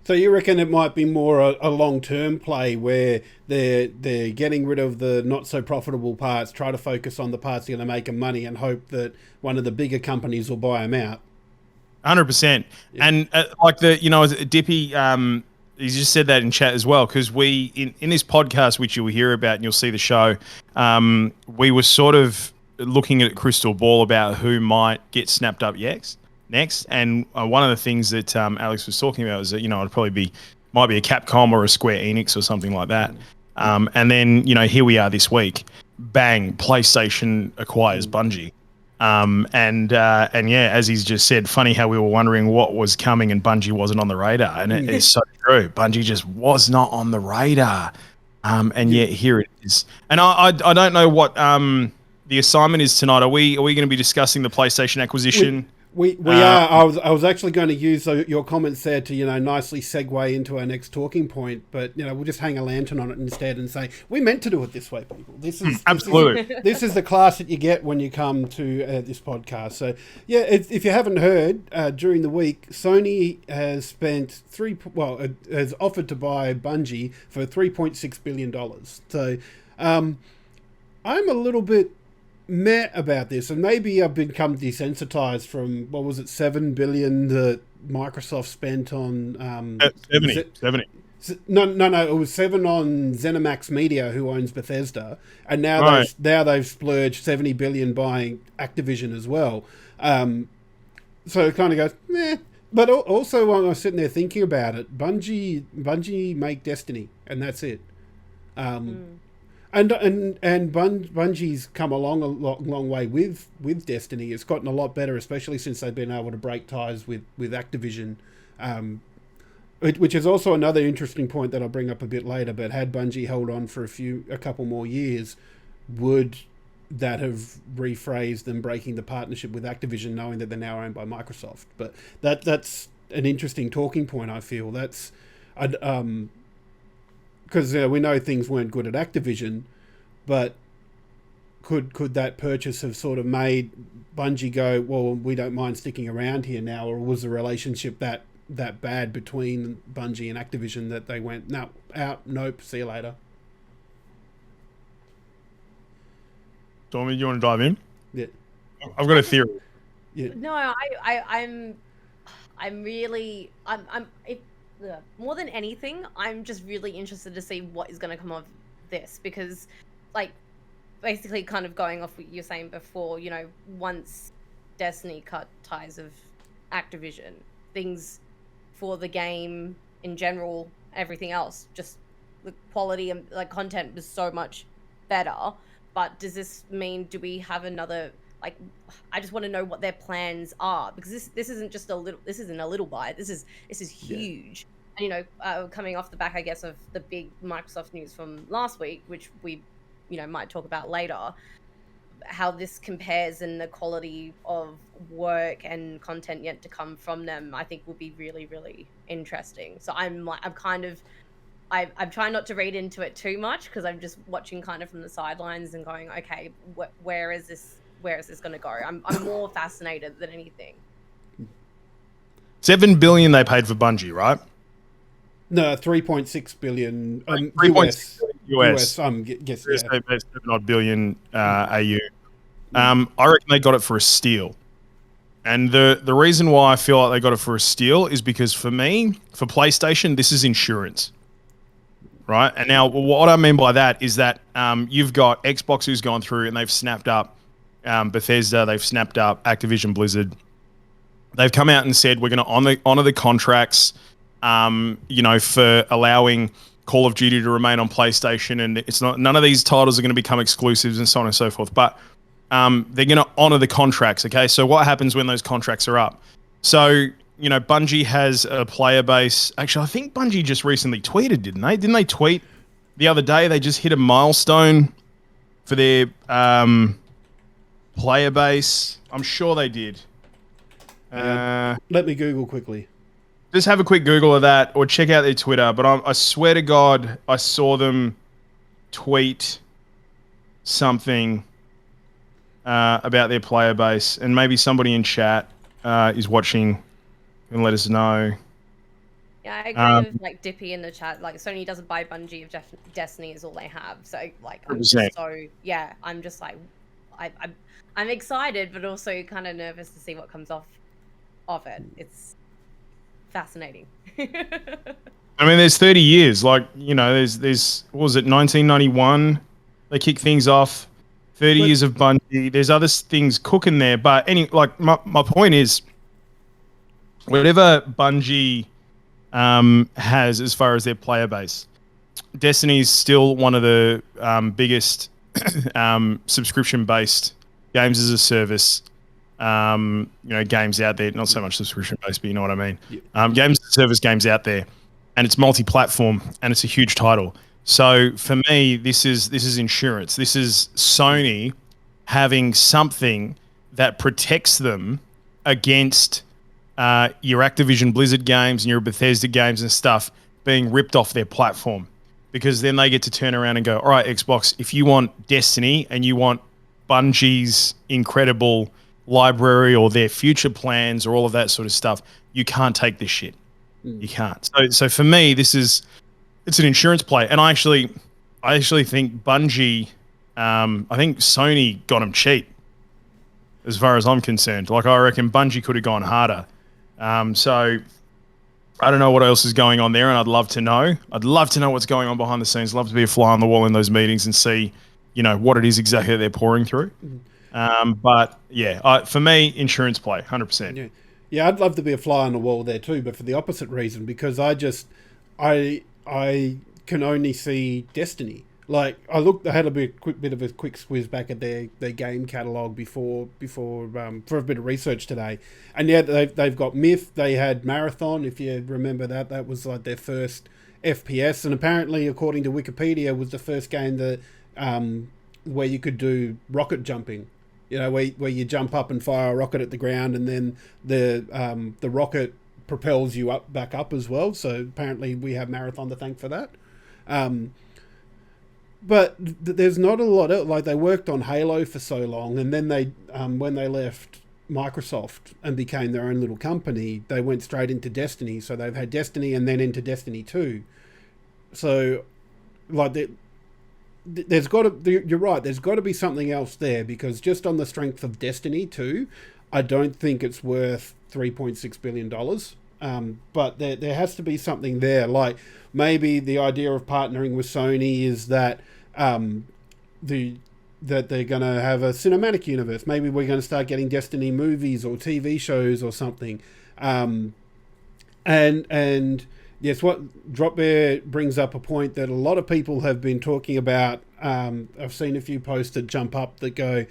So you reckon it might be more a long-term play where they're getting rid of the not-so-profitable parts, try to focus on the parts that are going to make them money and hope that one of the bigger companies will buy them out? 100%. Yeah. And like you know, Dippy, he just said that in chat as well, because we, in this podcast, which you'll hear about and you'll see the show, we were sort of looking at a crystal ball about who might get snapped up next. And one of the things that Alex was talking about was that, you know, might be a Capcom or a Square Enix or something like that. And then, you know, here we are this week, bang, PlayStation acquires Bungie. And yeah, as he's just said, funny how we were wondering what was coming and Bungie wasn't on the radar. And it is so true. Bungie just was not on the radar. And yet here it is. And I don't know what the assignment is tonight. Are we going to be discussing the PlayStation acquisition? We are. I was actually going to use your comments there to, you know, nicely segue into our next talking point, but, you know, we'll just hang a lantern on it instead and say we meant to do it this way, people. This is absolutely this is the class that you get when you come to this podcast. So yeah, if you haven't heard, during the week, Sony has spent has offered to buy Bungie for $3.6 billion. So I'm a little bit meh about this, and maybe I've become desensitized from what was it, $7 billion that Microsoft spent on 70. No, it was 7 on ZeniMax Media, who owns Bethesda, and now they've splurged $70 billion buying Activision as well. So it kind of goes meh. But also, when I was sitting there thinking about it, Bungie make Destiny, and that's it. And Bungie's come along a long way with Destiny. It's gotten a lot better, especially since they've been able to break ties with Activision, which is also another interesting point that I'll bring up a bit later. But had Bungie held on for a couple more years, would that have rephrased them breaking the partnership with Activision, knowing that they're now owned by Microsoft? But that's an interesting talking point, I feel. That's because we know things weren't good at Activision, but could that purchase have sort of made Bungie go, well, we don't mind sticking around here now, or was the relationship that bad between Bungie and Activision that they went, no, out, nope, see you later? Stormie, you want to dive in? Yeah. I've got a theory. Yeah. No, I'm really, more than anything, I'm just really interested to see what is going to come of this, because, like, basically kind of going off what you're saying before, you know, once Destiny cut ties of Activision, things for the game in general, everything else, just the quality and like content was so much better. But does this mean, do we have another, like, I just want to know what their plans are, because this isn't just a little, this isn't a little bite, this is huge. And, you know, coming off the back, I guess, of the big Microsoft news from last week, which we, you know, might talk about later, how this compares and the quality of work and content yet to come from them, I think will be really, really interesting. So I'm trying not to read into it too much, because I'm just watching kind of from the sidelines and going, okay, where is this going to go? I'm more fascinated than anything. $7 billion they paid for Bungie, right? No, 3.6 billion US. US. Guess, US yeah. they paid 7 billion AU. I reckon they got it for a steal. And the reason why I feel like they got it for a steal is because, for me, for PlayStation, this is insurance. Right? And now what I mean by that is that you've got Xbox who's gone through and they've snapped up Bethesda, they've snapped up Activision Blizzard. They've come out and said, we're going to honor the contracts, you know, for allowing Call of Duty to remain on PlayStation, and it's not, none of these titles are going to become exclusives and so on and so forth. But they're going to honor the contracts. Okay, so what happens when those contracts are up? So, you know, Bungie has a player base. Actually, I think Bungie just recently tweeted, didn't they? Didn't they tweet the other day? They just hit a milestone for their player base. I'm sure they did. Let me Google quickly. Just have a quick Google of that, or check out their Twitter. But I swear to God, I saw them tweet something about their player base, and maybe somebody in chat is watching and let us know. Yeah, I agree with like Dippy in the chat. Like, Sony doesn't buy Bungie if Destiny is all they have. So like, I'm just I'm just like, I'm excited, but also kind of nervous to see what comes off of it. It's fascinating. I mean, there's 30 years. Like, you know, there's what was it, 1991? They kicked things off. 30 years of Bungie. There's other things cooking there, but like my point is, whatever Bungie has as far as their player base, Destiny's still one of the biggest subscription-based games as a service, you know, games out there. Not so much subscription-based, but you know what I mean. Yeah. Games as a service games out there, and it's multi-platform, and it's a huge title. So for me, this is insurance. This is Sony having something that protects them against your Activision Blizzard games and your Bethesda games and stuff being ripped off their platform, because then they get to turn around and go, all right, Xbox, if you want Destiny and you want Bungie's incredible library or their future plans or all of that sort of stuff, you can't take this shit. You can't. So for me, it's an insurance play. And I actually think Bungie, I think Sony got them cheap as far as I'm concerned. Like, I reckon Bungie could have gone harder. So I don't know what else is going on there, and I'd love to know. I'd love to know what's going on behind the scenes. Love to be a fly on the wall in those meetings and see, you know, what it is exactly that they're pouring through. But yeah, for me, insurance play, 100%. Yeah, I'd love to be a fly on the wall there too, but for the opposite reason, because I can only see Destiny. Like, I had a bit of a quick squiz back at their game catalog before for a bit of research today, and yeah, they've got Myth. They had Marathon, if you remember that was like their first FPS, and apparently, according to Wikipedia, was the first game that where you could do rocket jumping. You know, where you jump up and fire a rocket at the ground, and then the rocket propels you back up as well. So apparently, we have Marathon to thank for that. But there's not a lot of, like, they worked on Halo for so long, and then they when they left Microsoft and became their own little company, they went straight into Destiny. So they've had Destiny and then into Destiny 2. So like there's got to. You're right. There's got to be something else there, because just on the strength of Destiny 2, I don't think it's worth $3.6 billion. But there has to be something there. Like maybe the idea of partnering with Sony is that that they're going to have a cinematic universe. Maybe we're going to start getting Destiny movies or TV shows or something. And yes, what Drop Bear brings up a point that a lot of people have been talking about. I've seen a few posts that jump up that go,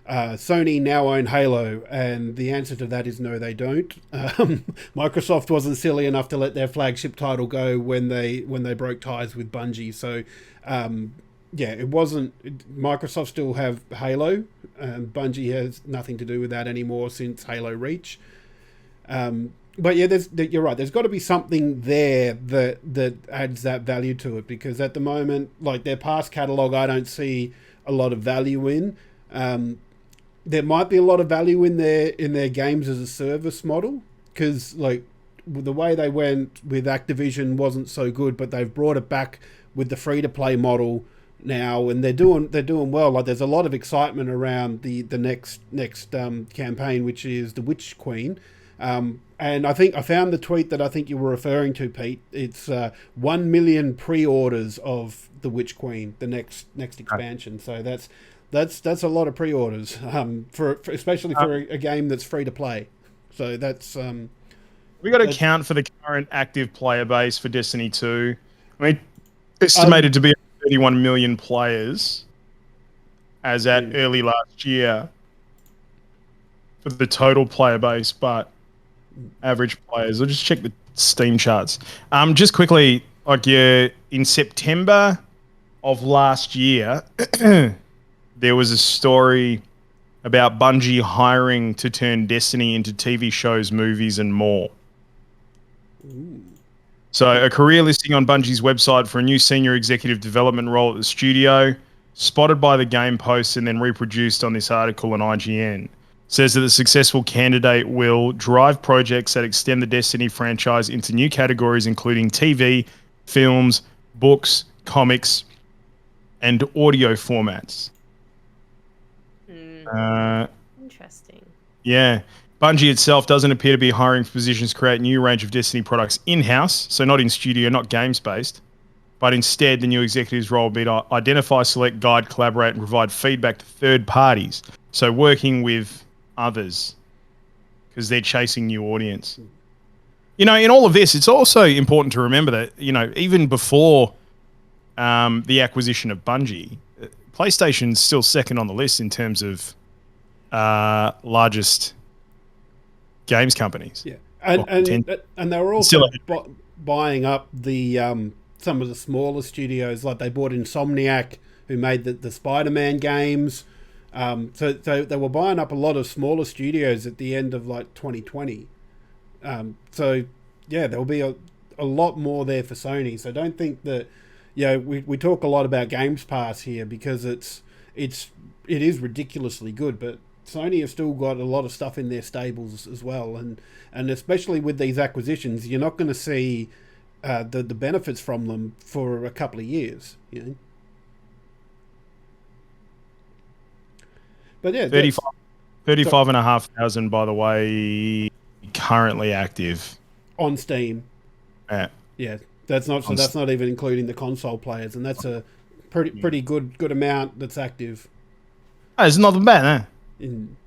Sony now own Halo, and the answer to that is no, they don't. Microsoft wasn't silly enough to let their flagship title go when they broke ties with Bungie. So, yeah, it wasn't. Microsoft still have Halo. Bungie has nothing to do with that anymore since Halo Reach. But yeah, you're right. There's got to be something there that adds that value to it, because at the moment, like their past catalog, I don't see a lot of value in. There might be a lot of value in their games as a service model, because like the way they went with Activision wasn't so good, but they've brought it back with the free to play model now, and they're doing well. Like there's a lot of excitement around the next campaign, which is the Witch Queen. And I think I found the tweet that I think you were referring to, Pete. It's 1 million pre-orders of the Witch Queen, the next expansion. So that's a lot of pre-orders, for especially for a game that's free to play. So that's we got to count for the current active player base for Destiny 2. I mean, estimated to be 31 million players as at early last year for the total player base, but average players. I'll just check the Steam charts. Just quickly, like in September of last year, there was a story about Bungie hiring to turn Destiny into TV shows, movies, and more. Ooh. So a career listing on Bungie's website for a new senior executive development role at the studio, spotted by the Game Post and then reproduced on this article on IGN. Says that the successful candidate will drive projects that extend the Destiny franchise into new categories, including TV, films, books, comics, and audio formats. Interesting. Yeah. Bungie itself doesn't appear to be hiring for positions to create a new range of Destiny products in-house, so not in studio, not games-based, but instead the new executive's role will be to identify, select, guide, collaborate, and provide feedback to third parties. So working with others, because they're chasing new audience. You know, in all of this, it's also important to remember that, you know, even before the acquisition of Bungie, PlayStation's still second on the list in terms of largest games companies. Yeah, and they were also buying up the some of the smaller studios. Like they bought Insomniac, who made the Spider-Man games. So they were buying up a lot of smaller studios at the end of like 2020. So yeah, there'll be a lot more there for Sony. So don't think that, you know, we talk a lot about Games Pass here because it is ridiculously good, but Sony have still got a lot of stuff in their stables as well, and especially with these acquisitions, you're not going to see the benefits from them for a couple of years, you know. But yeah, 35,500 by the way, currently active on Steam. Yeah, that's not even including the console players, and that's a pretty good amount that's active. Oh, it's not bad, eh?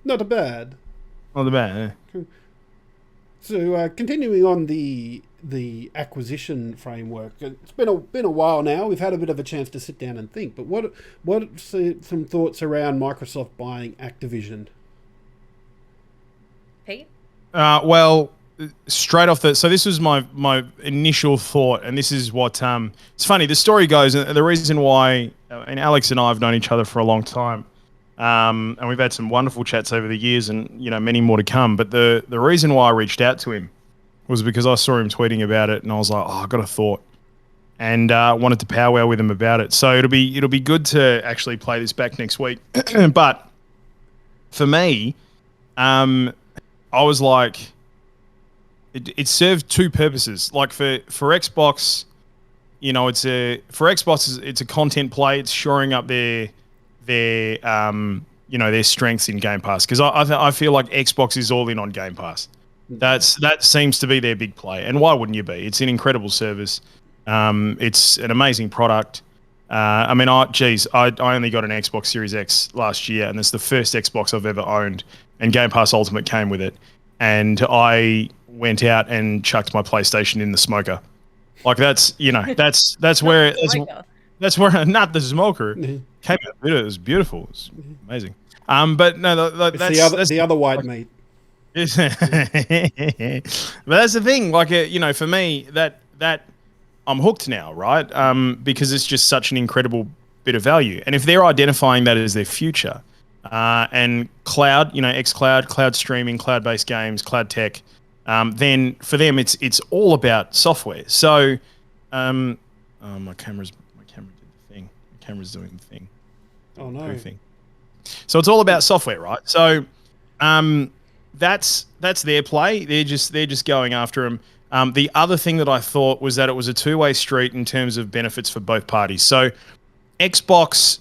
Not bad. Not bad, eh? Cool. So continuing on the acquisition framework, it's been a while now. We've had a bit of a chance to sit down and think. But what some thoughts around Microsoft buying Activision? Pete? Well, straight off so this was my initial thought, and this is what it's funny. The story goes, and the reason why, and Alex and I have known each other for a long time. And we've had some wonderful chats over the years, and you know, many more to come. But the reason why I reached out to him was because I saw him tweeting about it, and I was like, oh, I got a thought, and wanted to powwow with him about it. So it'll be good to actually play this back next week. But for me, I was like, it served two purposes. Like for Xbox, you know, for Xbox, it's a content play. It's shoring up their you know, their strengths in Game Pass, because I feel like Xbox is all in on Game Pass. That seems to be their big play, and why wouldn't you be? It's an incredible service. It's an amazing product. I mean, I only got an Xbox Series X last year, and it's the first Xbox I've ever owned, and Game Pass Ultimate came with it. And I went out and chucked my PlayStation in the smoker. Like that's where not the smoker came out. It was beautiful. It was amazing. But no, that's the other white meat. But that's the thing. Like, you know, for me, that I'm hooked now, right? Because it's just such an incredible bit of value. And if they're identifying that as their future, and cloud, you know, xCloud, cloud streaming, cloud-based games, cloud tech, then for them it's all about software. So, my camera did the thing. My camera's doing the thing. Oh no. Thing. So it's all about software, right? So, that's their play. They're just going after them. The other thing that I thought was that it was a two-way street in terms of benefits for both parties. So Xbox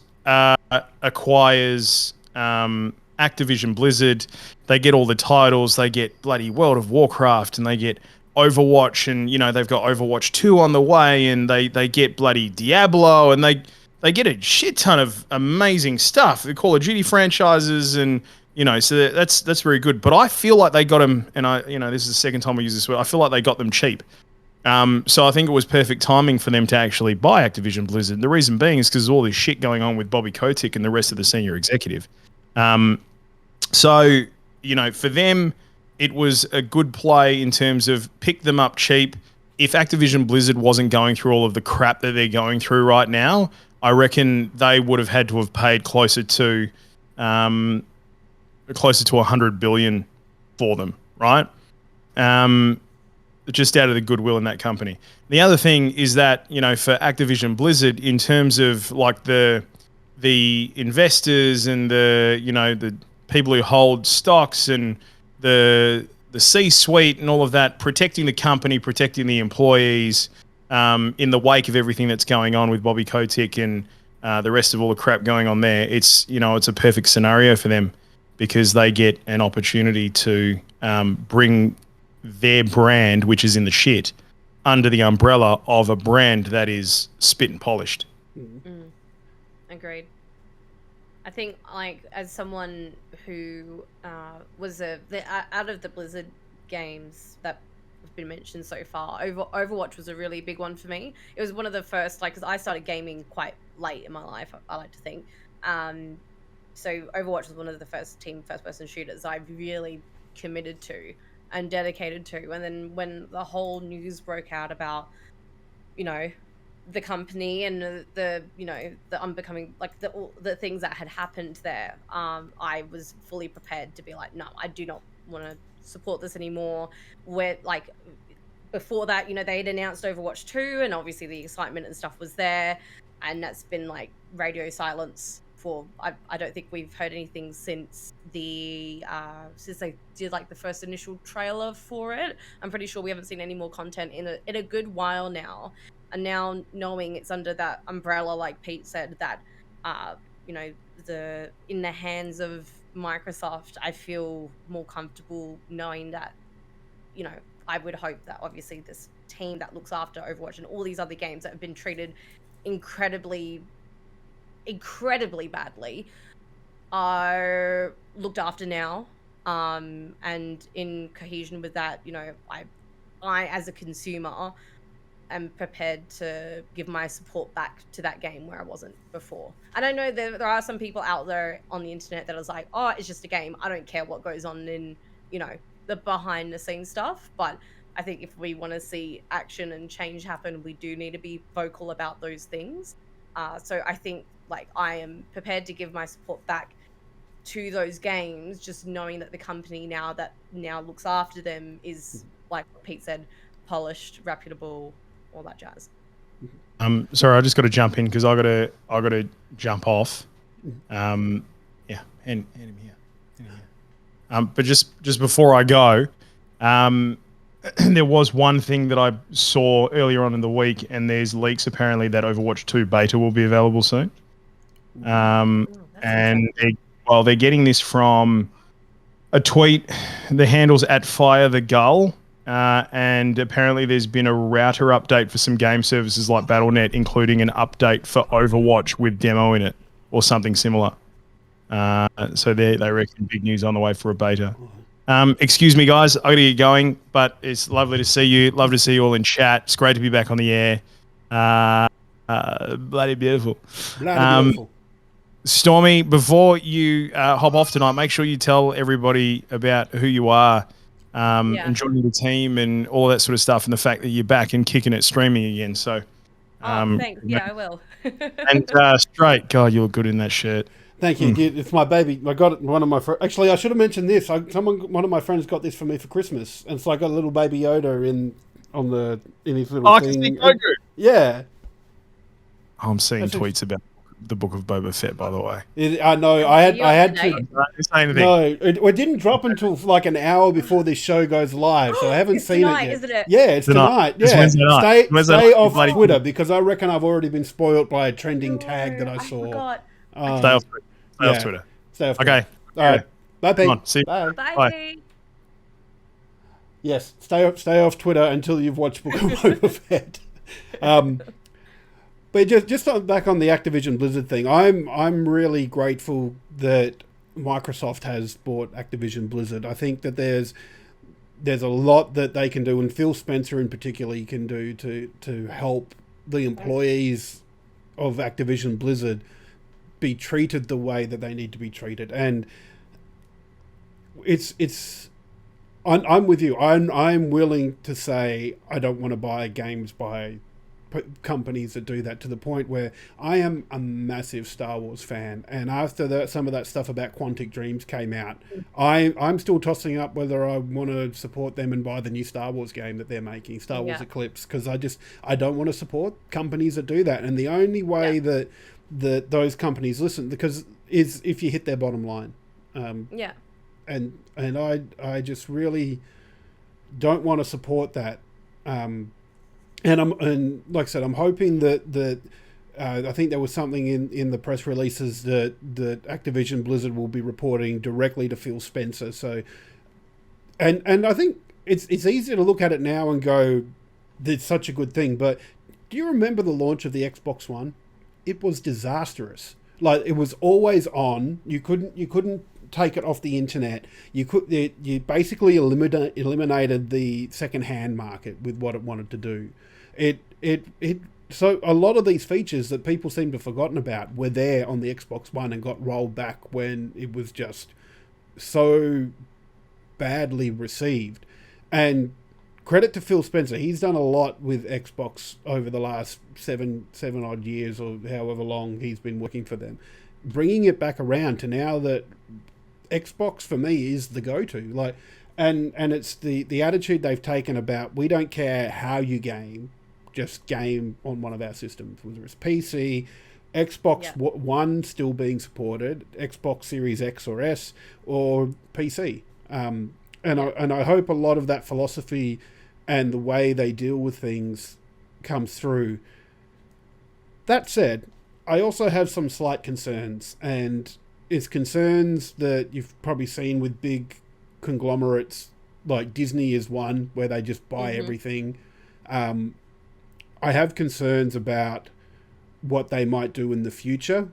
acquires Activision Blizzard. They get all the titles. They get bloody World of Warcraft, and they get Overwatch, and, you know, they've got Overwatch 2 on the way, and they get bloody Diablo, and they get a shit ton of amazing stuff. The Call of Duty franchises, and, you know, so that's very good. But I feel like they got them, and this is the second time we use this word. I feel like they got them cheap. So I think it was perfect timing for them to actually buy Activision Blizzard. The reason being is because there's all this shit going on with Bobby Kotick and the rest of the senior executive. So, you know, for them, it was a good play in terms of pick them up cheap. If Activision Blizzard wasn't going through all of the crap that they're going through right now, I reckon they would have had to have paid closer to $100 billion for them, right? Just out of the goodwill in that company. The other thing is that, you know, for Activision Blizzard, in terms of like the investors and the people who hold stocks and the C-suite and all of that, protecting the company, protecting the employees, in the wake of everything that's going on with Bobby Kotick and the rest of all the crap going on there, it's a perfect scenario for them, because they get an opportunity to bring their brand, which is in the shit, under the umbrella of a brand that is spit and polished. Agreed. I think, like, as someone who was out of the Blizzard games that have been mentioned so far, Overwatch was a really big one for me. It was one of the first, like, because I started gaming quite late in my life, I like to think. So Overwatch was one of the first-person shooters I really committed to and dedicated to. And then when the whole news broke out about, you know, the company and the unbecoming, like the things that had happened there, I was fully prepared to be like, no, I do not want to support this anymore. Where, like, before that, you know, they had announced Overwatch 2, and obviously the excitement and stuff was there, and that's been like radio silence for, I don't think we've heard anything since they did like the first initial trailer for it. I'm pretty sure we haven't seen any more content in a good while now. And now, knowing it's under that umbrella, like Pete said, that you know, in the hands of Microsoft, I feel more comfortable knowing that, you know, I would hope that obviously this team that looks after Overwatch and all these other games that have been treated incredibly badly are looked after now, and in cohesion with that, you know, I as a consumer am prepared to give my support back to that game where I wasn't before. And I know there are some people out there on the internet that is like, oh, it's just a game, I don't care what goes on in, you know, the behind the scenes stuff. But I think if we want to see action and change happen, we do need to be vocal about those things. So I think, like, I am prepared to give my support back to those games, just knowing that the company now looks after them is, like Pete said, polished, reputable, all that jazz. Sorry, I just got to jump in because I got to jump off. Yeah, hand him here. But just before I go, there was one thing that I saw earlier on in the week, and there's leaks apparently that Overwatch 2 beta will be available soon. And they're getting this from a tweet. The handle's at Fire the Gull. And apparently there's been a router update for some game services like Battle.net, including an update for Overwatch with demo in it or something similar. So they reckon big news on the way for a beta. Excuse me, guys. I got to get going, but it's lovely to see you. Love to see you all in chat. It's great to be back on the air. Bloody beautiful. Bloody beautiful. Stormie, before you hop off tonight, make sure you tell everybody about who you are. And joining the team and all that sort of stuff, and the fact that you're back and kicking it streaming again. So, thanks. Yeah, I will. And straight, God, you look good in that shirt. Thank you. It's my baby. I got it. One of my actually, I should have mentioned this. One of my friends got this for me for Christmas, and so I got a little baby Yoda in his little thing. Yeah. I'm seeing tweets about the Book of Boba Fett, by the way. I know. I had to. No, it didn't drop until like an hour before this show goes live, so I haven't seen it yet. Isn't it? Yeah, it's tonight. Yeah, stay off Twitter because I reckon I've already been spoiled by a trending tag that I saw. Forgot. Stay off Twitter. Stay off Twitter. Okay. All right. Bye, Pete. See you. Bye. Bye. Yes, stay off Twitter until you've watched Book of Boba Fett. But just back on the Activision Blizzard thing, I'm really grateful that Microsoft has bought Activision Blizzard. I think that there's a lot that they can do, and Phil Spencer in particular can do to help the employees of Activision Blizzard be treated the way that they need to be treated. And I'm with you. I'm willing to say I don't want to buy games by companies that do that, to the point where I am a massive Star Wars fan, and after some of that stuff about Quantic Dreams came out, I'm still tossing up whether I want to support them and buy the new Star Wars game that they're making, Star Wars Eclipse, because I don't want to support companies that do that. And the only way that those companies listen is if you hit their bottom line. And I just really don't want to support that. And like I said, I'm hoping that I think there was something in the press releases that Activision Blizzard will be reporting directly to Phil Spencer. So, and I think it's easy to look at it now and go, "It's such a good thing." But do you remember the launch of the Xbox One? It was disastrous. Like, it was always on. You couldn't take it off the internet. You basically eliminated the second-hand market with what it wanted to do. So a lot of these features that people seem to have forgotten about were there on the Xbox One and got rolled back when it was just so badly received. And credit to Phil Spencer, he's done a lot with Xbox over the last seven odd years, or however long he's been working for them, bringing it back around to now that Xbox for me is the go-to. Like, and it's the attitude they've taken about, we don't care how you game, just game on one of our systems, whether it's PC, Xbox One still being supported, Xbox Series X or S, or PC. And I hope a lot of that philosophy and the way they deal with things comes through. That said, I also have some slight concerns, and it's concerns that you've probably seen with big conglomerates, like Disney is one, where they just buy everything. I have concerns about what they might do in the future,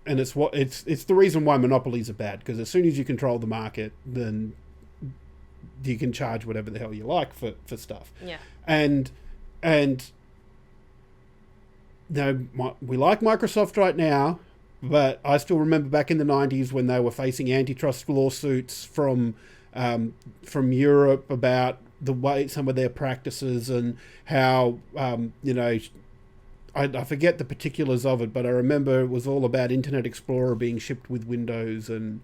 and it's the reason why monopolies are bad, because as soon as you control the market, then you can charge whatever the hell you like for stuff. Yeah. And we like Microsoft right now, but I still remember back in the 90s when they were facing antitrust lawsuits from Europe about the way some of their practices and how, I forget the particulars of it, but I remember it was all about Internet Explorer being shipped with Windows and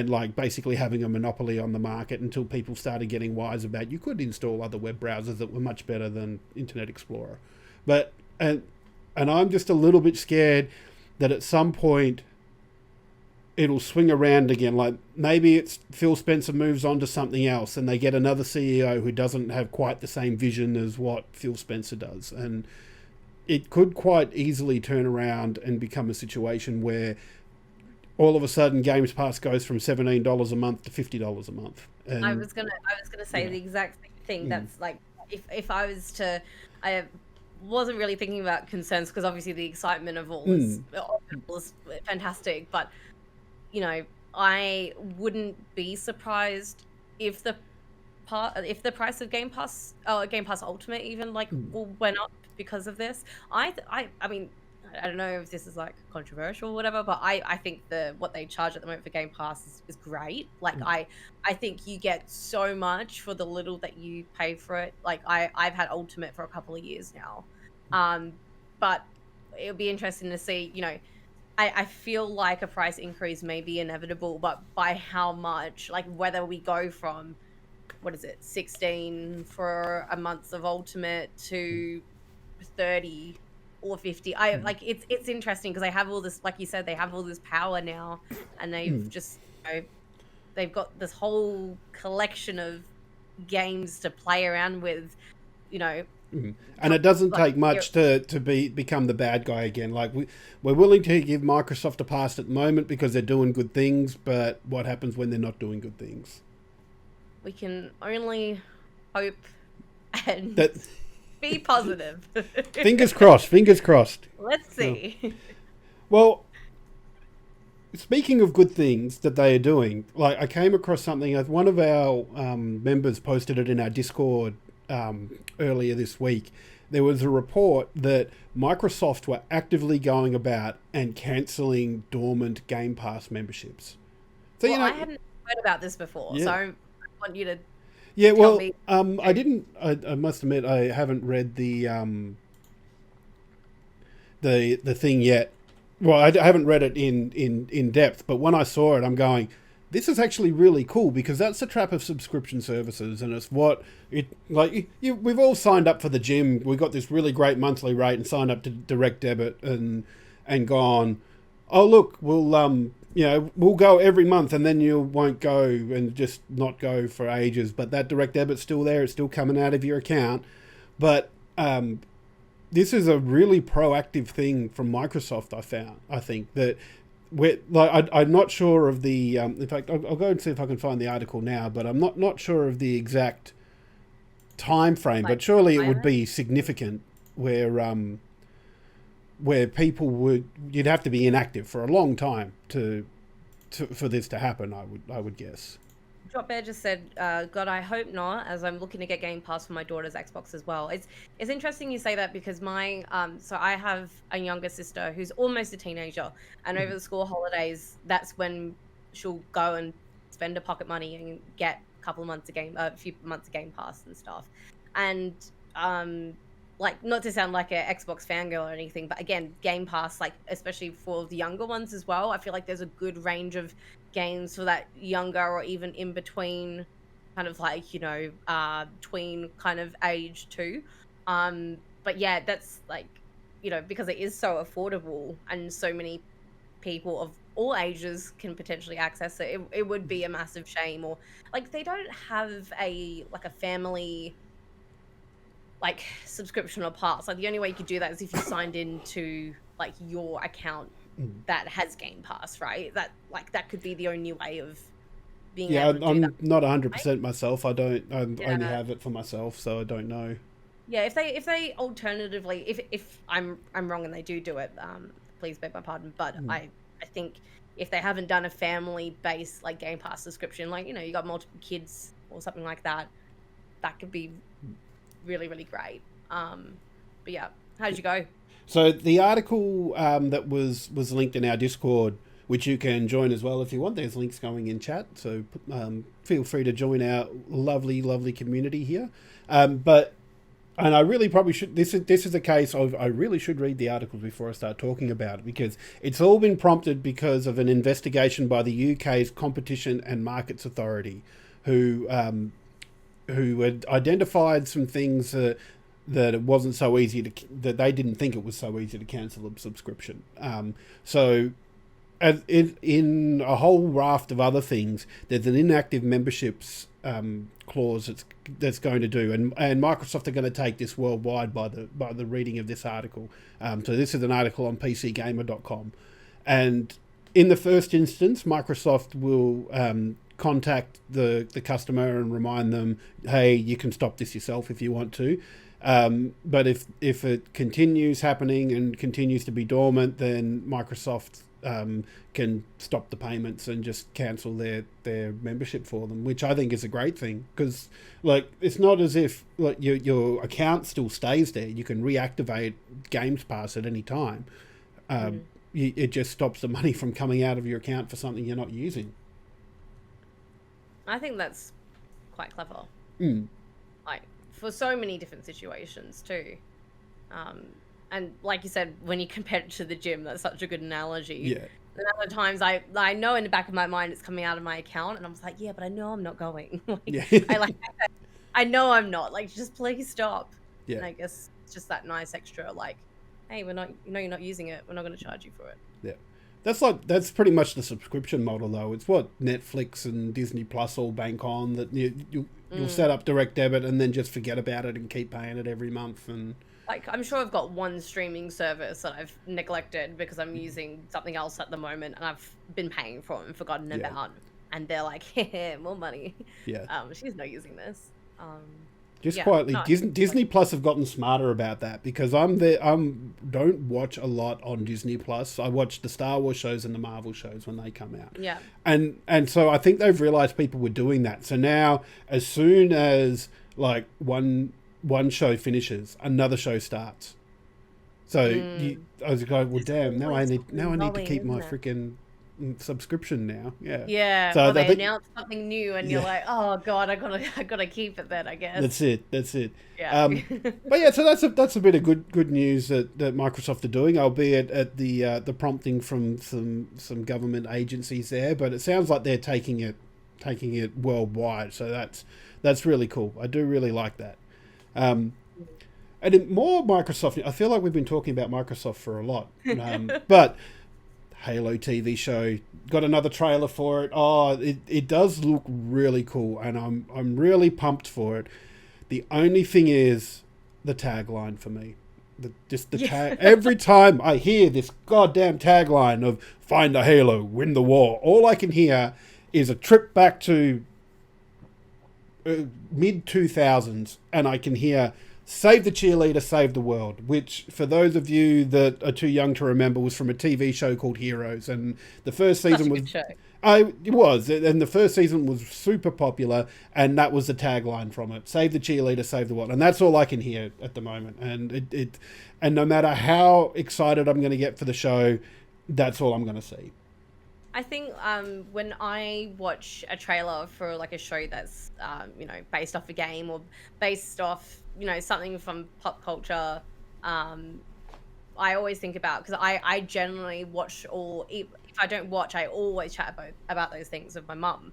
like basically having a monopoly on the market until people started getting wise about you could install other web browsers that were much better than Internet Explorer. But and I'm just a little bit scared that at some point it'll swing around again. Like maybe it's Phil Spencer moves on to something else and they get another CEO who doesn't have quite the same vision as what Phil Spencer does. And it could quite easily turn around and become a situation where all of a sudden Games Pass goes from $17 a month to $50 a month. And I was gonna say the exact same thing. That's like, if I was to, I wasn't really thinking about concerns because obviously the excitement of all was fantastic, but you know, I wouldn't be surprised if the price of Game Pass Ultimate even went up because of this. I mean, I don't know if this is like controversial or whatever, but I think what they charge at the moment for Game Pass is great. Like I think you get so much for the little that you pay for it. Like I've had Ultimate for a couple of years now. But it'll be interesting to see, you know, I feel like a price increase may be inevitable, but by how much, like whether we go from, 16 for a month of Ultimate to 30 or 50. It's interesting because they have all this, like you said, they have all this power now, and they've just, you know, they've got this whole collection of games to play around with, you know. And it doesn't take much to become the bad guy again. Like we're willing to give Microsoft a pass at the moment because they're doing good things, but what happens when they're not doing good things? We can only hope and that be positive. Fingers crossed. Fingers crossed. Let's see. Well, speaking of good things that they are doing, like I came across something. One of our members posted it in our Discord earlier this week. There was a report that Microsoft were actively going about and cancelling dormant Game Pass memberships. So, well, I hadn't heard about this before, so I want you to tell me. I must admit I haven't read the thing yet. Well, I haven't read it in depth, but when I saw it, I'm going, this is actually really cool because that's the trap of subscription services, and it's we've all signed up for the gym. We got this really great monthly rate and signed up to direct debit and gone, oh look, we'll go every month, and then you won't go and just not go for ages. But that direct debit's still there; it's still coming out of your account. But this is a really proactive thing from Microsoft. I think that. I'm not sure of the. In fact, I'll go and see if I can find the article now. But I'm not sure of the exact time frame. But surely it would be significant where people you'd have to be inactive for a long time for this to happen. I would guess. Drop Bear just said, God, I hope not, as I'm looking to get Game Pass for my daughter's Xbox as well. It's interesting you say that because so I have a younger sister who's almost a teenager, and over the school holidays, that's when she'll go and spend her pocket money and get a few months of Game Pass and stuff. And like, not to sound like an Xbox fangirl or anything, but again, Game Pass, like especially for the younger ones as well, I feel like there's a good range of games for that younger or even in between kind of like, you know, tween kind of age too. But yeah, that's like, you know, because it is so affordable and so many people of all ages can potentially access it, it would be a massive shame. Or like they don't have a family like subscription or pass. Like the only way you could do that is if you signed into like your account that has Game Pass, right? That could be the only way of being able to do that. I'm not 100% myself. I only have it for myself, so I don't know. Yeah, if they alternatively, if I'm wrong and they do it, please beg my pardon. But I think if they haven't done a family-based like Game Pass subscription, like, you know, you got multiple kids or something like that, that could be really, really great. But yeah, how did you go? So the article that was linked in our Discord, which you can join as well if you want. There's links going in chat, so feel free to join our lovely, lovely community here. And I really probably should. This is a case of I really should read the articles before I start talking about it, because it's all been prompted because of an investigation by the UK's Competition and Markets Authority, who had identified some things that it wasn't so easy that they didn't think it was so easy to cancel a subscription. So as in a whole raft of other things, there's an inactive memberships clause that's going to do, and Microsoft are going to take this worldwide by the reading of this article. So this is an article on PCGamer.com, and in the first instance, Microsoft will contact the customer and remind them, hey, you can stop this yourself if you want to. But if it continues happening and continues to be dormant, then Microsoft can stop the payments and just cancel their membership for them, which I think is a great thing, because like it's not as if like your account still stays there. You can reactivate Games Pass at any time. It just stops the money from coming out of your account for something you're not using. I think that's quite clever. Like for so many different situations too. And like you said, when you compare it to the gym, that's such a good analogy. Yeah. And other times I know in the back of my mind it's coming out of my account, and I'm like, yeah, but I know I'm not going. Like, Yeah. I know I'm not. Like, just please stop. Yeah. And I guess it's just that nice extra, like, hey, we're not, you know, you're not using it. We're not going to charge you for it. Yeah. That's pretty much the subscription model, though. It's what Netflix and Disney Plus all bank on, that you'll set up direct debit and then just forget about it and keep paying it every month. And like, I'm sure I've got one streaming service that I've neglected because I'm using something else at the moment, and I've been paying for it and forgotten about. And they're like, hey, more money. Yeah. She's not using this. Just yeah, quietly, no, Disney Plus have gotten smarter about that, because don't watch a lot on Disney Plus. I watch the Star Wars shows and the Marvel shows when they come out. Yeah. And so I think they've realized people were doing that. So now, as soon as like one show finishes, another show starts. So I was going, well, damn, now I need to keep my freaking subscription now. Yeah. So they announce something new, and you're like, oh god, I gotta keep it then, I guess. That's it. Yeah. But yeah, so that's a bit of good news that Microsoft are doing, albeit at the prompting from some government agencies there. But it sounds like they're taking it worldwide. So that's really cool. I do really like that. And in more Microsoft, I feel like we've been talking about Microsoft for a lot, but Halo TV show got another trailer for it. Oh, it does look really cool, and I'm really pumped for it. The only thing is the tagline for me. Tag. Every time I hear this goddamn tagline of "Find the Halo, win the war," all I can hear is a trip back to mid 2000s, and I can hear "Save the cheerleader, save the world," which, for those of you that are too young to remember, was from a TV show called Heroes, and the first season was and the first season was super popular, and that was the tagline from it: "Save the cheerleader, save the world," and that's all I can hear at the moment. And and no matter how excited I'm going to get for the show, that's all I'm going to see. I think when I watch a trailer for like a show that's based off a game or based off something from pop culture, I always think about, because I generally watch if I don't watch, I always chat about those things with my mum.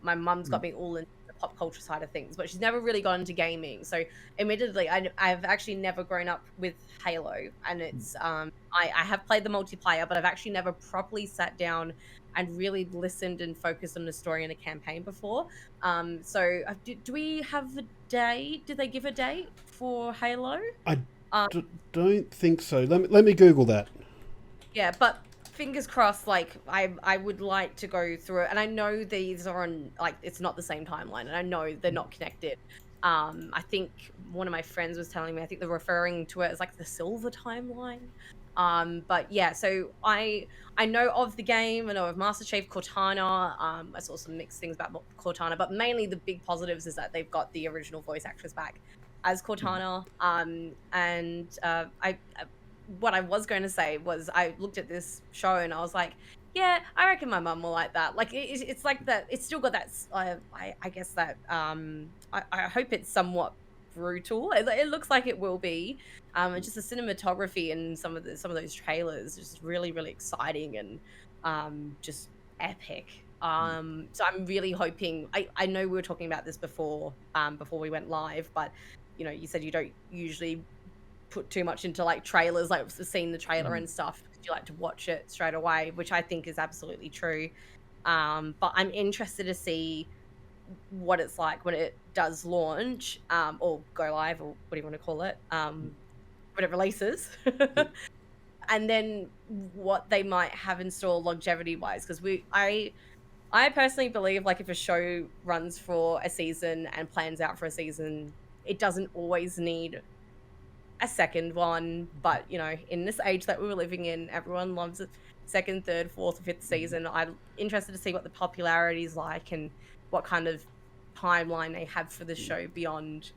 My mum's got me all into the pop culture side of things, but she's never really gone into gaming. So admittedly, I've actually never grown up with Halo, and it's I have played the multiplayer, but I've actually never properly sat down and really listened and focused on the story and a campaign before. So do we have a date? Did they give a date for Halo? I don't think so. Let me Google that. Yeah, but fingers crossed. Like I would like to go through it, and I know these are on, like, it's not the same timeline, and I know they're not connected. I think one of my friends was telling me, I think they're referring to it as like the silver timeline. But yeah, so I know of the game. I know of Master Chief Cortana. I saw some mixed things about Cortana, but mainly the big positives is that they've got the original voice actress back as Cortana. What I was going to say was, I looked at this show and I was like, yeah, I reckon my mum will like that. Like it's like that. It's still got that. I guess that. I hope it's somewhat brutal. It looks like it will be. And just the cinematography and some of those trailers, just really, really exciting and just epic. So I'm really hoping. I know we were talking about this before we went live, but you said you don't usually put too much into like trailers, like seeing the trailer and stuff. you like to watch it straight away, which I think is absolutely true. But I'm interested to see what it's like when it does launch, or go live, or what do you want to call it, when it releases. And then what they might have in store longevity wise, because I personally believe, like, if a show runs for a season and plans out for a season, it doesn't always need a second one. But, you know, in this age that we're living in, everyone loves a second, third, fourth, fifth season. I'm interested to see what the popularity is like and what kind of timeline they have for the show beyond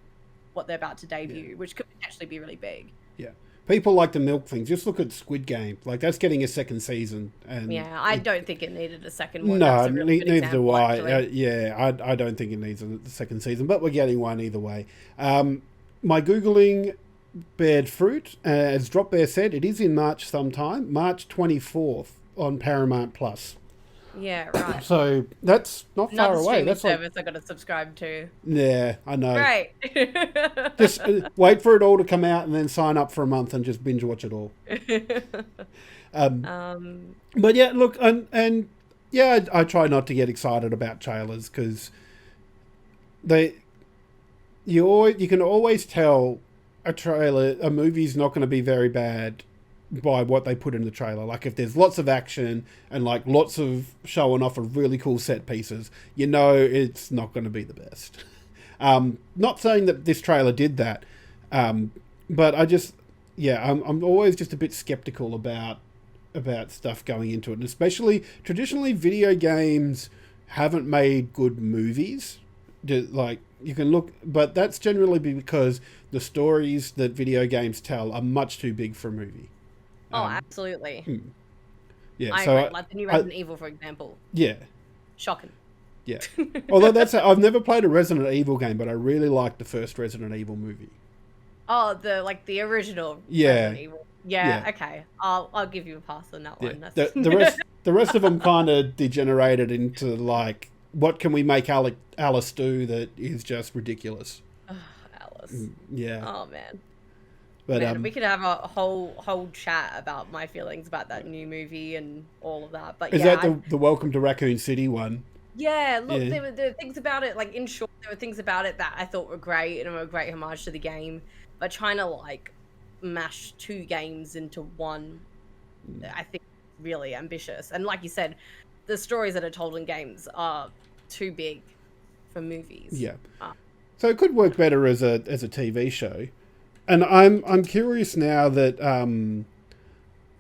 what they're about to debut, which could potentially be really big. Yeah. People like to milk things. Just look at Squid Game. Like, that's getting a second season. And yeah, I don't think it needed a second one. No, really neither do I. I don't think it needs a second season, but we're getting one either way. My Googling bared fruit. As Drop Bear said, it is in March sometime. March 24th on Paramount Plus. Yeah, right. So that's not far away. That's service I got to subscribe to. Yeah, I know. Right. Just wait for it all to come out and then sign up for a month and just binge watch it all. But yeah, look, and yeah, I try not to get excited about trailers because you can always tell a movie's not going to be very bad by what they put in the trailer. Like, if there's lots of action and like lots of showing off of really cool set pieces, you know it's not going to be the best. Not saying that this trailer did that, but I'm always just a bit skeptical about stuff going into it, and especially traditionally video games haven't made good movies. Like, you can look, but that's generally because the stories that video games tell are much too big for a movie. Oh, absolutely. Yeah, I agree. Like the new Resident Evil, for example. Yeah. Shocking. Yeah. Although I've never played a Resident Evil game, but I really liked the first Resident Evil movie. Oh, the original. Yeah. Resident Evil. Yeah. Okay. I'll give you a pass on that one. The rest of them kind of degenerated into like, what can we make Alice do that is just ridiculous? Alice. Yeah. Oh man. But man, we could have a whole chat about my feelings about that new movie and all of that. But is that the Welcome to Raccoon City one? Yeah, look, there were things about it, like, in short, there were things about it that I thought were great and were a great homage to the game. But trying to, like, mash two games into one, I think, really ambitious. And like you said, the stories that are told in games are too big for movies. Yeah. So it could work better as a TV show. And I'm curious now that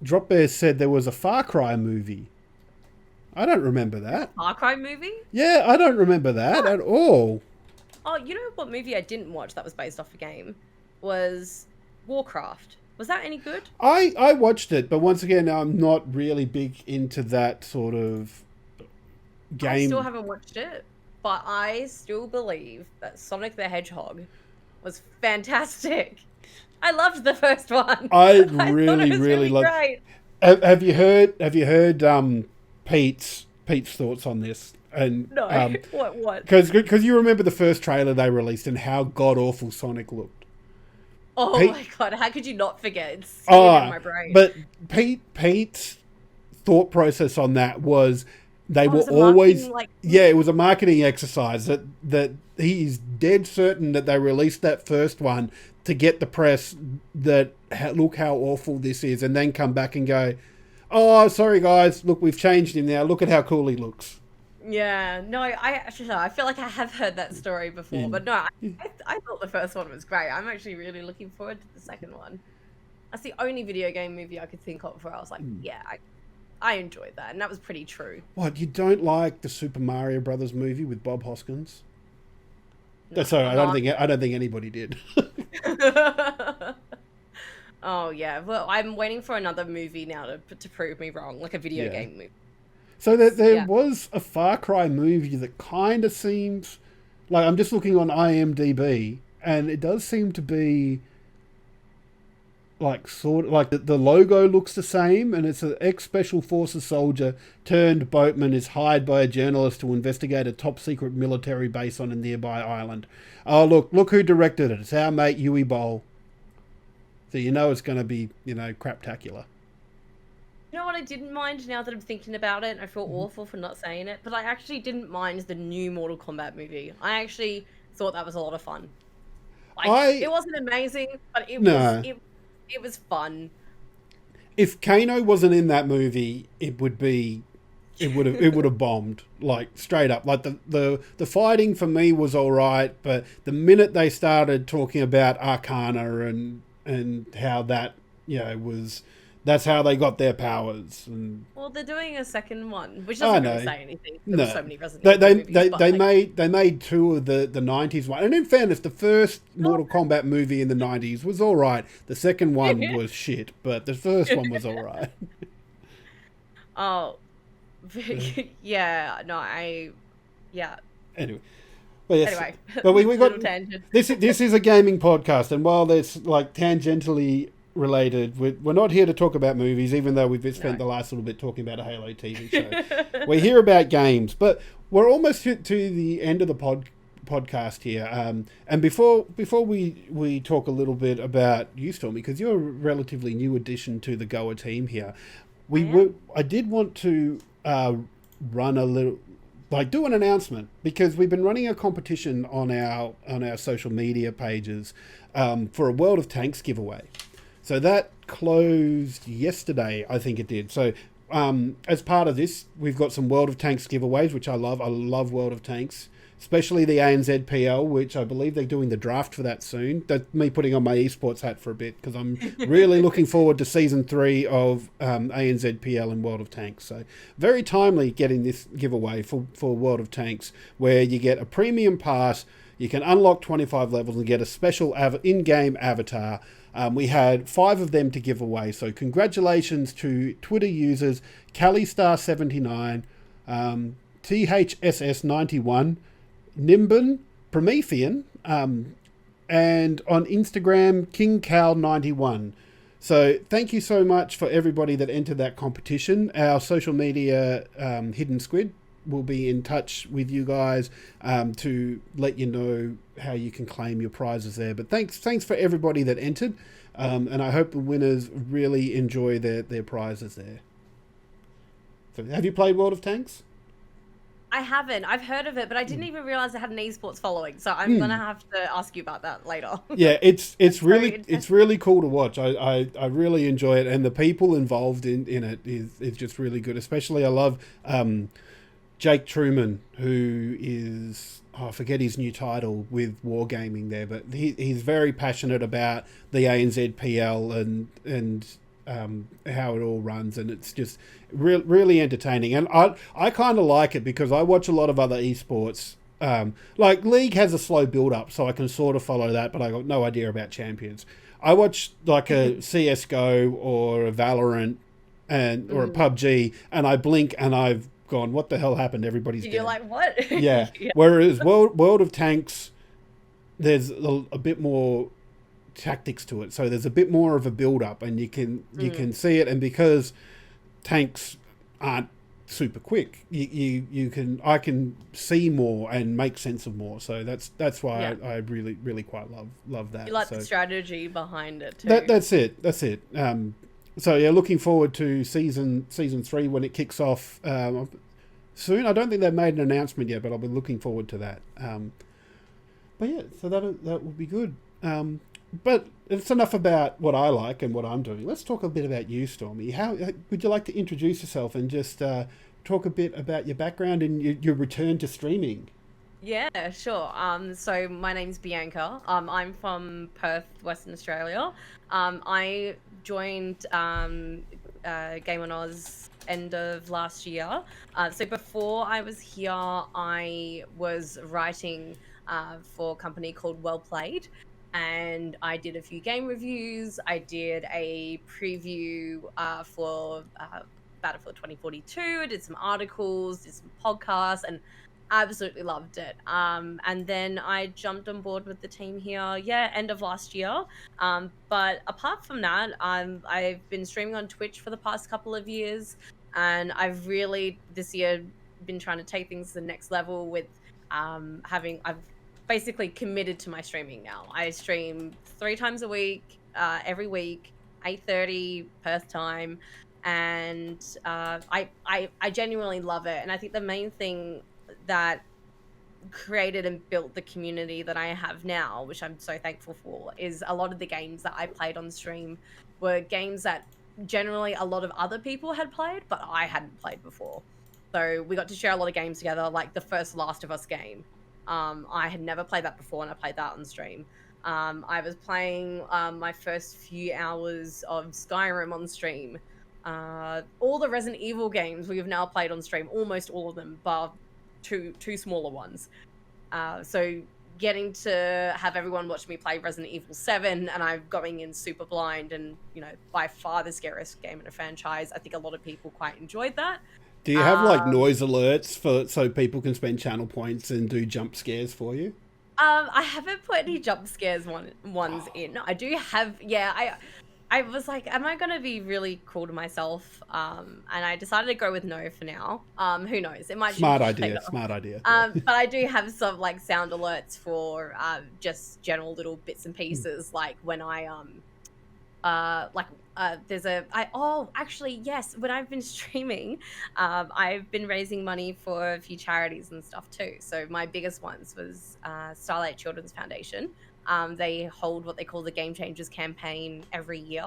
Drop Bear said there was a Far Cry movie. I don't remember that. Far Cry movie? Yeah, I don't remember that at all. Oh, you know what movie I didn't watch that was based off a game? Was Warcraft. Was that any good? I watched it, but once again, I'm not really big into that sort of game. I still haven't watched it, but I still believe that Sonic the Hedgehog was fantastic. I loved the first one. I really loved it. Have you heard Pete's thoughts on this? And no, what? Because you remember the first trailer they released and how god awful Sonic looked. Oh my god! How could you not forget? It's in my brain. But Pete's thought process on that was they were always it was a marketing exercise that he is dead certain that they released that first one to get the press that look how awful this is, and then come back and go, oh, sorry guys, look, we've changed him now. Look at how cool he looks. Yeah, no, I feel like I have heard that story before, but no, I thought the first one was great. I'm actually really looking forward to the second one. That's the only video game movie I could think of where I was like, yeah, I enjoyed that, and that was pretty true. What, you don't like the Super Mario Brothers movie with Bob Hoskins? No, sorry, I don't think anybody did. Oh yeah, well, I'm waiting for another movie now to prove me wrong, like a video game movie. So there was a Far Cry movie that kind of seems like, I'm just looking on IMDb, and it does seem to be like sort of like the logo looks the same, and it's an ex-Special Forces soldier turned boatman is hired by a journalist to investigate a top-secret military base on a nearby island. Oh, look who directed it. It's our mate Yui Bowl. So you know it's going to be, craptacular. You know what I didn't mind now that I'm thinking about it? I feel awful for not saying it, but I actually didn't mind the new Mortal Kombat movie. I actually thought that was a lot of fun. Like, it wasn't amazing, but it was fun. If Kano wasn't in that movie, it would have bombed, like straight up. Like the fighting for me was all right, but the minute they started talking about Arcana and how that that's how they got their powers. And well, they're doing a second one, which doesn't really say anything. There were so many Resident Evil movies, they made two of the 90s one. And in fairness, the first Mortal Kombat movie in the 90s was all right. The second one was shit, but the first one was all right. Oh, yeah. Anyway. Well, yes, anyway, but we got tangent. This is a gaming podcast, and while there's like tangentially related, we're not here to talk about movies, even though we've spent the last little bit talking about a Halo TV show. We're here about games, but we're almost to the end of the podcast here. And before we talk a little bit about you, Stormie, because you're a relatively new addition to the GOA team here, I did want to run a little. Like, do an announcement, because we've been running a competition on our social media pages for a World of Tanks giveaway. So that closed yesterday, I think it did. So as part of this, we've got some World of Tanks giveaways, which I love. I love World of Tanks, especially the ANZPL, which I believe they're doing the draft for that soon. That's me putting on my esports hat for a bit, because I'm really looking forward to Season 3 of ANZPL and World of Tanks. So very timely getting this giveaway for World of Tanks, where you get a premium pass, you can unlock 25 levels and get a special in-game avatar. We had 5 of them to give away, so congratulations to Twitter users CalliStar79, THSS91, Nimbin, Promethean, and on Instagram, KingCal91. So thank you so much for everybody that entered that competition. Our social media Hidden Squid will be in touch with you guys to let you know how you can claim your prizes there. But thanks for everybody that entered, and I hope the winners really enjoy their prizes there. So, have you played World of Tanks? I haven't. I've heard of it, but I didn't even realize it had an esports following. So I'm gonna have to ask you about that later. Yeah, it's really cool to watch. I really enjoy it, and the people involved in it is just really good. Especially I love Jake Truman, who is, I forget his new title with Wargaming there, but he's very passionate about the ANZPL and how it all runs, and it's just really entertaining. And I kind of like it because I watch a lot of other esports. Like League has a slow build up, so I can sort of follow that, but I got no idea about Champions. I watch like a CSGO or a Valorant or a PUBG, and I blink and I've gone, what the hell happened? Everybody's dead. You're like, what? Yeah. Whereas World of Tanks, there's a bit more tactics to it, so there's a bit more of a build up, and you can see it. And because tanks aren't super quick, I can see more and make sense of more. So that's why I really quite love that. You like the strategy behind it too. That's it. So yeah, looking forward to season 3 when it kicks off soon. I don't think they've made an announcement yet, but I'll be looking forward to that. But yeah, so that will be good. But it's enough about what I like and what I'm doing. Let's talk a bit about you, Stormie. How would you like to introduce yourself and just talk a bit about your background and your return to streaming? Yeah, sure. So my name's Bianca. I'm from Perth, Western Australia. I joined Game On AUS end of last year. So before I was here, I was writing for a company called Well Played, and I did a few game reviews. I did a preview for Battlefield 2042. I did some articles, did some podcasts, and absolutely loved it. And then I jumped on board with the team here, end of last year. But apart from that, I've been streaming on Twitch for the past couple of years, and I've really this year been trying to take things to the next level with I've basically committed to my streaming now. I stream 3 times a week, every week, 8:30 Perth time. and I genuinely love it. And I think the main thing that created and built the community that I have now, which I'm so thankful for, is a lot of the games that I played on stream were games that generally a lot of other people had played, but I hadn't played before. So we got to share a lot of games together, like the first Last of Us game. I had never played that before, and I played that on stream. I was playing my first few hours of Skyrim on stream. All the Resident Evil games we have now played on stream, almost all of them, bar two smaller ones. So getting to have everyone watch me play Resident Evil 7, and I'm going in super blind, and by far the scariest game in a franchise. I think a lot of people quite enjoyed that. Do you have like noise alerts so people can spend channel points and do jump scares for you? I haven't put any jump scares ones in. I do have, I was like, am I going to be really cool to myself? And I decided to go with no for now. Who knows? It might smart change idea. later. Smart idea. But I do have some like sound alerts for just general little bits and pieces, like when I actually yes, when I've been streaming, I've been raising money for a few charities and stuff too. So my biggest ones was Starlight Children's Foundation. They hold what they call the Game Changers campaign every year.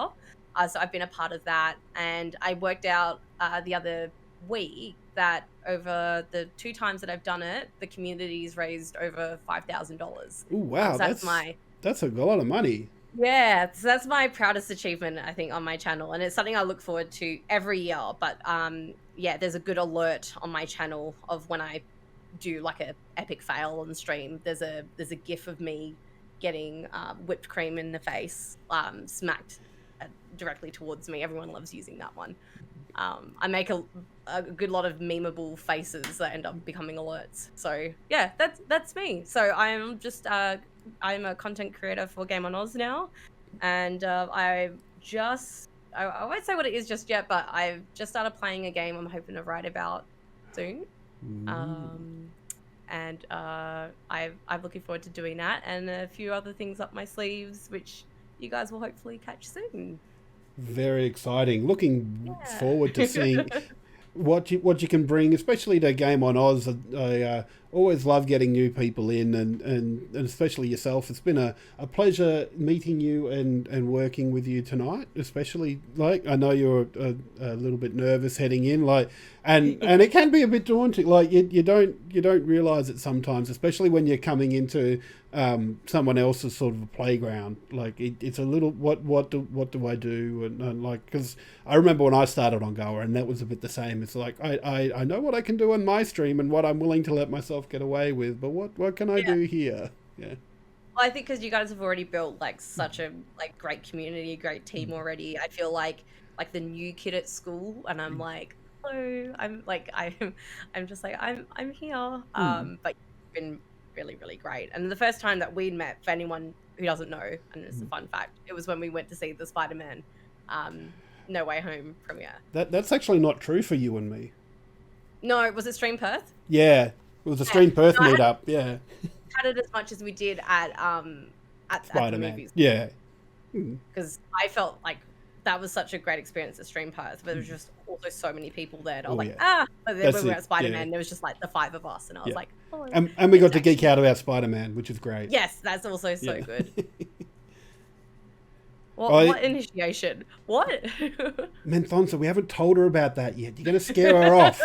So I've been a part of that, and I worked out the other week that over the 2 times that I've done it, the community's raised over $5,000. Oh wow, that's a lot of money. Yeah, so that's my proudest achievement, I think, on my channel, and it's something I look forward to every year. But yeah, there's a good alert on my channel of when I do like a epic fail on stream. There's a gif of me getting whipped cream in the face, smacked directly towards me. Everyone loves using that one. I make a good lot of memeable faces that end up becoming alerts. So yeah, that's me. So I'm just I'm a content creator for Game On AUS now, and I won't say what it is just yet, but I've just started playing a game I'm hoping to write about soon. And I'm looking forward to doing that, and a few other things up my sleeves, which you guys will hopefully catch soon. Very exciting. Looking forward to seeing what you can bring, especially to Game On AUS. I always love getting new people in, and especially yourself. It's been a pleasure meeting you and working with you tonight, especially, like, I know you're a little bit nervous heading in, like, and it can be a bit daunting, like you don't realize it sometimes, especially when you're coming into someone else's sort of a playground. Like it's a little what do I do, and like, because I remember when I started on GOA, and that was a bit the same. It's like I know what I can do on my stream and what I'm willing to let myself get away with, but what can I do here? Yeah. Well, I think because you guys have already built like such a like great community, a great team already. I feel like the new kid at school, and I'm like, hello. I'm just like I'm here. But you've been really, really great. And the first time that we'd met, for anyone who doesn't know, and it's a fun fact, it was when we went to see the Spider-Man No Way Home premiere. That's actually not true for you and me. No, was it Stream Perth? Yeah, it was a Stream Perth meetup. Yeah. Had it as much as we did at the movies. Yeah. Because I felt like that was such a great experience at Stream Perth, but there was just also so many people there. And I was but then when we were at Spider-Man, there was just like the 5 of us, and I was like, oh, and we got to geek out about Spider-Man, which is great. Yes, that's also so good. What initiation? What? Menthonsa, we haven't told her about that yet. You're going to scare her off.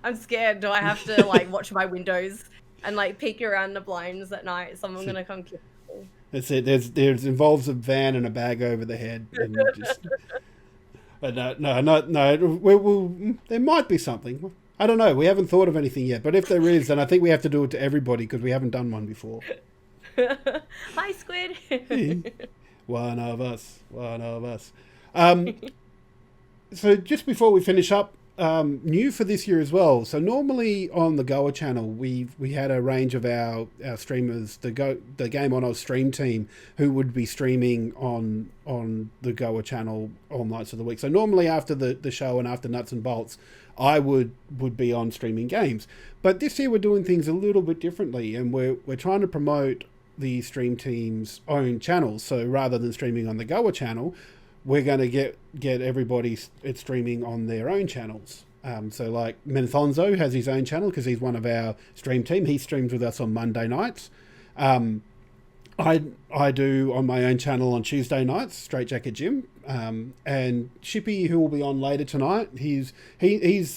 I'm scared. Do I have to like watch my windows and like peek around the blinds at night? Someone's going to come kill me. That's it. There's involves a van and a bag over the head. And just, but no. There might be something. I don't know. We haven't thought of anything yet. But if there is, then I think we have to do it to everybody because we haven't done one before. Hi, Squid. One of us. So just before we finish up, new for this year as well. So normally on the GOA channel, we had a range of our streamers, the Game On AUS stream team, who would be streaming on the GOA channel all nights of the week. So normally after the show and after Nuts and Bolts, I would be on streaming games. But this year we're doing things a little bit differently, and we're trying to promote the stream team's own channels. So rather than streaming on the GOA channel, we're going to get everybody streaming on their own channels. So like Menthonzo has his own channel because he's one of our stream team. He streams with us on Monday nights. I do on my own channel on Tuesday nights, Str8JaktJim. And Shippy, who will be on later tonight, he's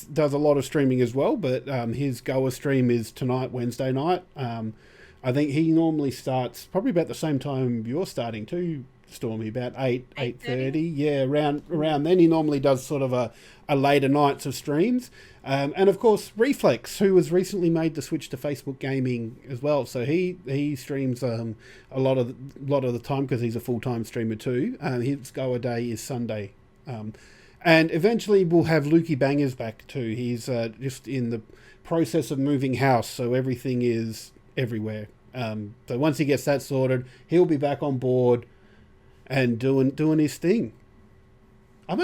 does a lot of streaming as well, but his GOA stream is tonight, Wednesday night. I think he normally starts probably about the same time you're starting too, Stormy, about 8:30. Yeah, around then. He normally does sort of a later nights of streams. And of course, Reflex, who was recently made the switch to Facebook Gaming as well. So he streams a lot of the time because he's a full-time streamer too. His GOA day is Sunday. And eventually we'll have Lukey Bangers back too. He's just in the process of moving house, so everything is everywhere. So once he gets that sorted, he'll be back on board and doing his thing. I'm a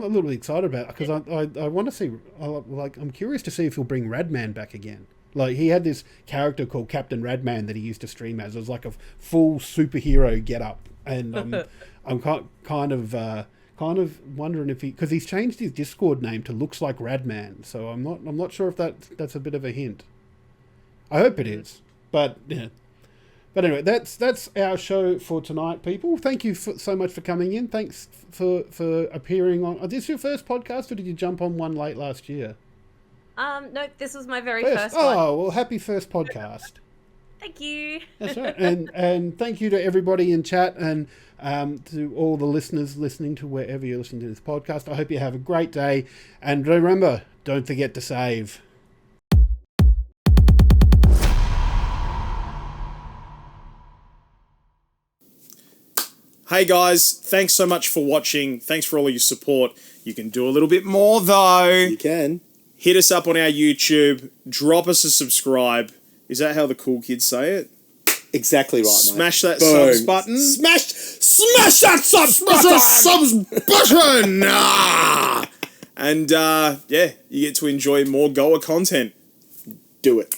little excited about it because I want to see, I'm curious to see if he'll bring Radman back again. Like, he had this character called Captain Radman that he used to stream as. It was like a full superhero get-up. And I'm kind of wondering if because he's changed his Discord name to Looks Like Radman. So I'm not sure if that's a bit of a hint. I hope it is. But, yeah. But anyway, that's our show for tonight, people. Thank you so much for coming in. Thanks for appearing on. Is this your first podcast, or did you jump on one late last year? No, this was my very first one. Oh, well, happy first podcast. Thank you. That's right. And thank you to everybody in chat and to all the listeners listening to wherever you're listening to this podcast. I hope you have a great day. And remember, don't forget to save. Hey guys, thanks so much for watching. Thanks for all of your support. You can do a little bit more though. You can. Hit us up on our YouTube. Drop us a subscribe. Is that how the cool kids say it? Exactly right, Smash mate. that subs button. Smash that subs button! And yeah, you get to enjoy more GOA content. Do it.